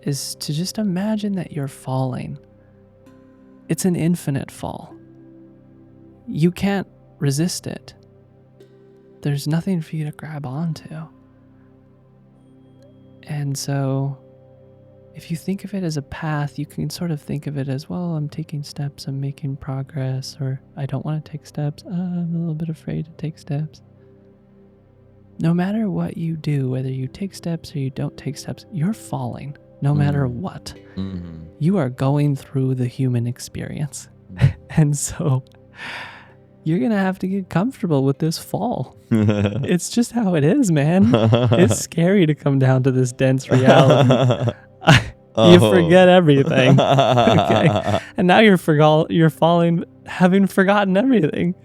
is to just imagine that you're falling. It's an infinite fall. You can't resist it. There's nothing for you to grab onto. And so, if you think of it as a path, you can sort of think of it as, well, I'm taking steps, I'm making progress, or I don't want to take steps, I'm a little bit afraid to take steps. No matter what you do, whether you take steps or you don't take steps, you're falling, no matter what. Mm-hmm. You are going through the human experience. And so, you're going to have to get comfortable with this fall. It's just how it is, man. It's scary to come down to this dense reality. You forget everything. Okay. And now you're falling having forgotten everything.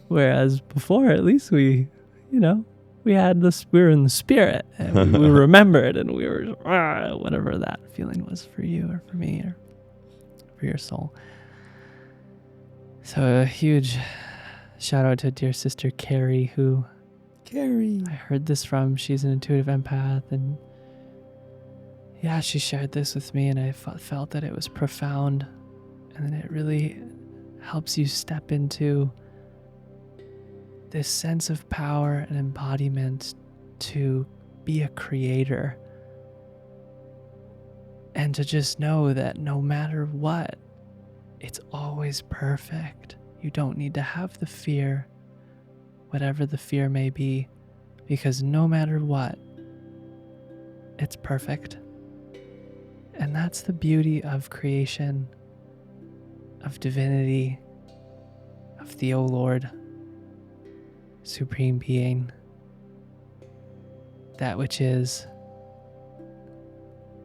Whereas before, at least we were in the spirit and we remembered and we were whatever that feeling was for you or for me or for your soul. So a huge shout out to dear sister Carrie, who I heard this from. She's an intuitive empath, and yeah, she shared this with me, and I felt that it was profound, and that it really helps you step into this sense of power and embodiment to be a creator, and to just know that no matter what, it's always perfect. You don't need to have the fear, whatever the fear may be, because no matter what, it's perfect. And that's the beauty of creation, of divinity, of the O Lord, Supreme Being, that which is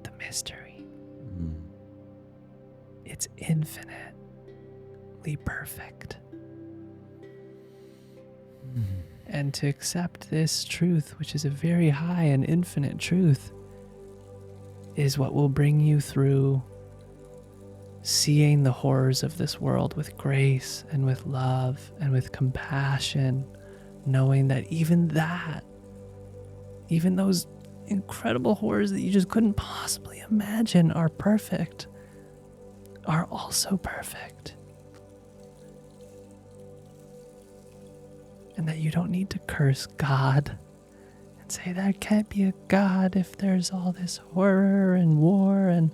the mystery. It's infinitely perfect. And to accept this truth, which is a very high and infinite truth, is what will bring you through seeing the horrors of this world with grace and with love and with compassion, knowing that even those incredible horrors that you just couldn't possibly imagine are perfect, are also perfect. And that you don't need to curse God and say there can't be a God if there's all this horror and war. And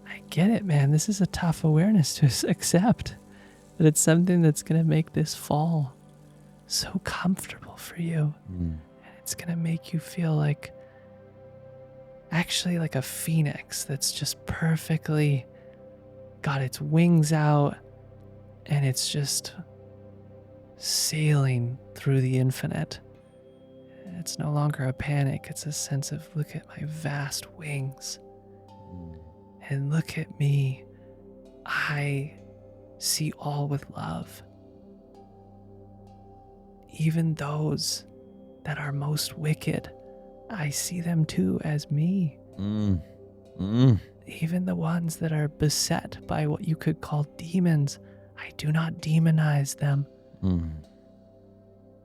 I get it, man. This is a tough awareness to accept, that it's something that's going to make this fall so comfortable for you. And it's going to make you feel like, actually like a phoenix that's just perfectly got its wings out and it's just sailing through the infinite. It's no longer a panic. It's a sense of, look at my vast wings. And look at me. I see all with love. Even those that are most wicked, I see them too as me. Even the ones that are beset by what you could call demons, I do not demonize them.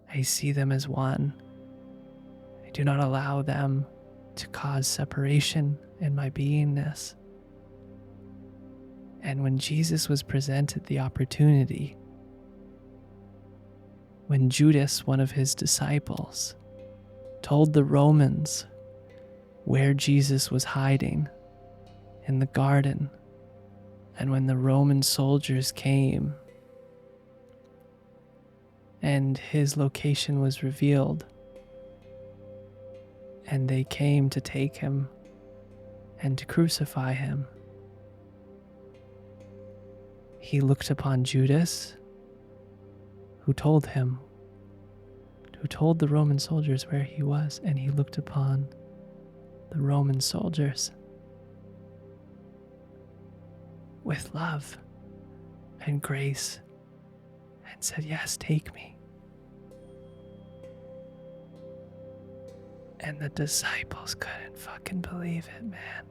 I see them as one. I do not allow them to cause separation in my beingness. And when Jesus was presented the opportunity, when Judas, one of his disciples, told the Romans where Jesus was hiding in the garden, and when the Roman soldiers came and his location was revealed, and they came to take him and to crucify him, he looked upon Judas, who told the Roman soldiers where he was, and he looked upon the Roman soldiers with love and grace and said, yes, take me. And the disciples couldn't fucking believe it, man.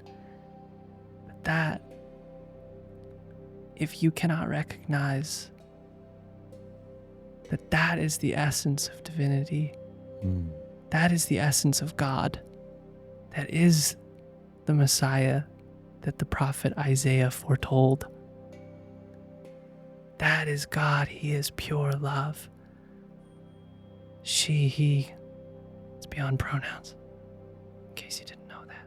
But that, if you cannot recognize that that is the essence of divinity, that is the essence of God, that is the Messiah that the prophet Isaiah foretold. That is God. He is pure love. She, he. It's beyond pronouns, in case you didn't know that.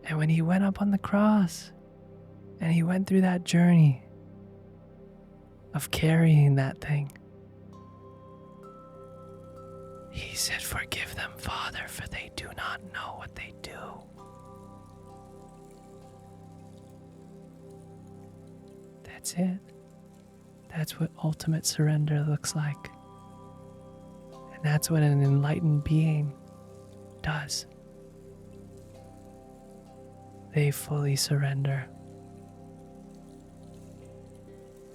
And when he went up on the cross and he went through that journey of carrying that thing, he said, forgive them, Father, for they do not know what they do. That's it. That's what ultimate surrender looks like. And that's what an enlightened being does. They fully surrender.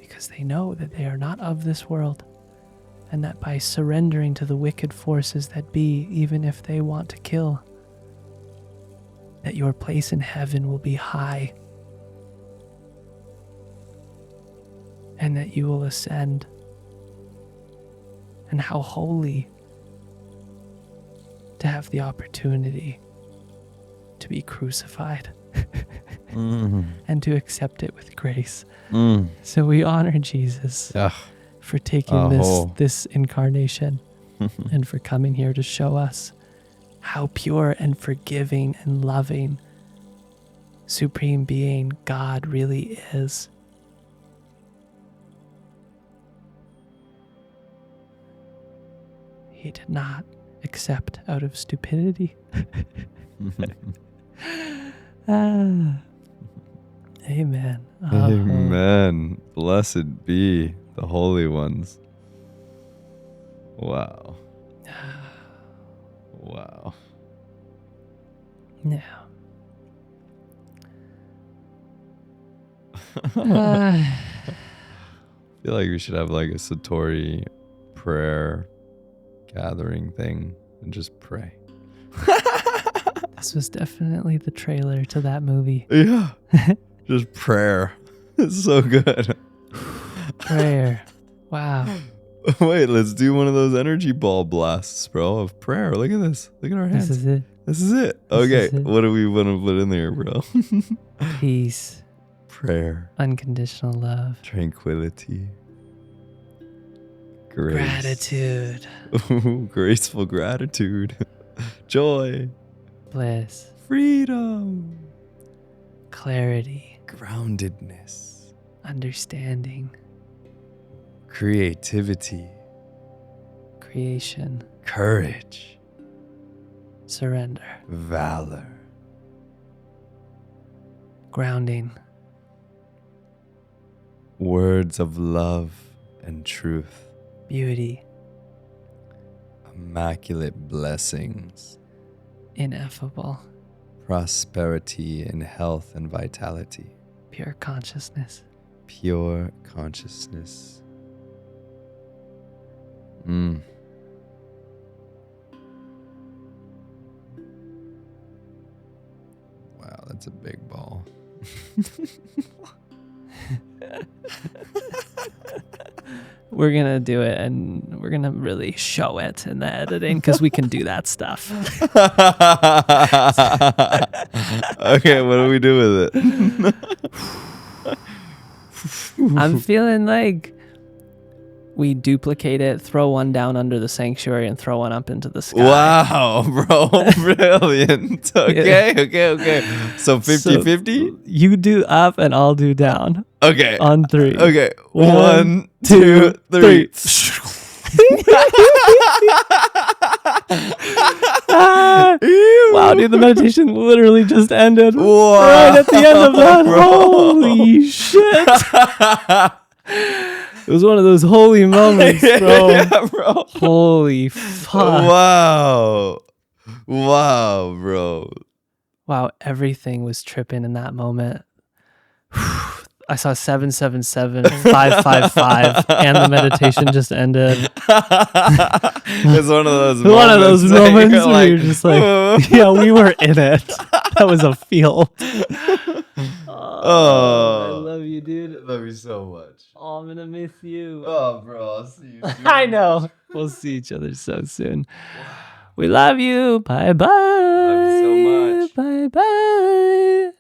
Because they know that they are not of this world. And that by surrendering to the wicked forces that be, even if they want to kill, that your place in heaven will be high. And that you will ascend. And how holy to have the opportunity to be crucified and to accept it with grace. So we honor Jesus for taking this incarnation and for coming here to show us how pure and forgiving and loving Supreme Being God really is. He did not accept out of stupidity. Amen. Amen. Blessed be the holy ones. Wow. Wow. Yeah. I feel like we should have like a Satori prayer gathering thing and just pray. This was definitely the trailer to that movie. Yeah. Just prayer. It's so good. Prayer. Wow. Wait, let's do one of those energy ball blasts, bro, of prayer. Look at this. Look at our hands. This is it. This is it. This Okay, is it. what do we want to put in there, bro? Peace. Prayer. Unconditional love. Tranquility. Grace. Gratitude. Ooh, graceful gratitude. Joy. Bliss. Freedom. Clarity. Groundedness. Understanding. Creativity. Creation. Courage. Surrender. Valor. Grounding. Words of love and truth. Beauty. Immaculate blessings. Ineffable. Prosperity in health and vitality. Pure consciousness. Pure consciousness. Wow, that's a big ball. We're going to do it and we're going to really show it in the editing because we can do that stuff. Okay, what do we do with it? I'm feeling like we duplicate it, throw one down under the sanctuary and throw one up into the sky. Wow, bro. Brilliant. Okay. So 50-50? You do up and I'll do down. Okay. On 3. Okay. 1, 2, 3. Wow, dude, the meditation literally just ended. Whoa, right at the end of that. bro. Holy shit. It was one of those holy moments, bro. Yeah, bro. Holy fuck. Wow, bro. Wow, everything was tripping in that moment. I saw 777 555 and the meditation just ended. It's one of those One of those moments you're where you're just like, yeah, we were in it. That was a field. I love you, dude. I love you so much. Oh, I'm gonna miss you. Oh, bro, I'll see you soon. I know. We'll see each other so soon. We love you. Bye bye. Love you so much. Bye bye.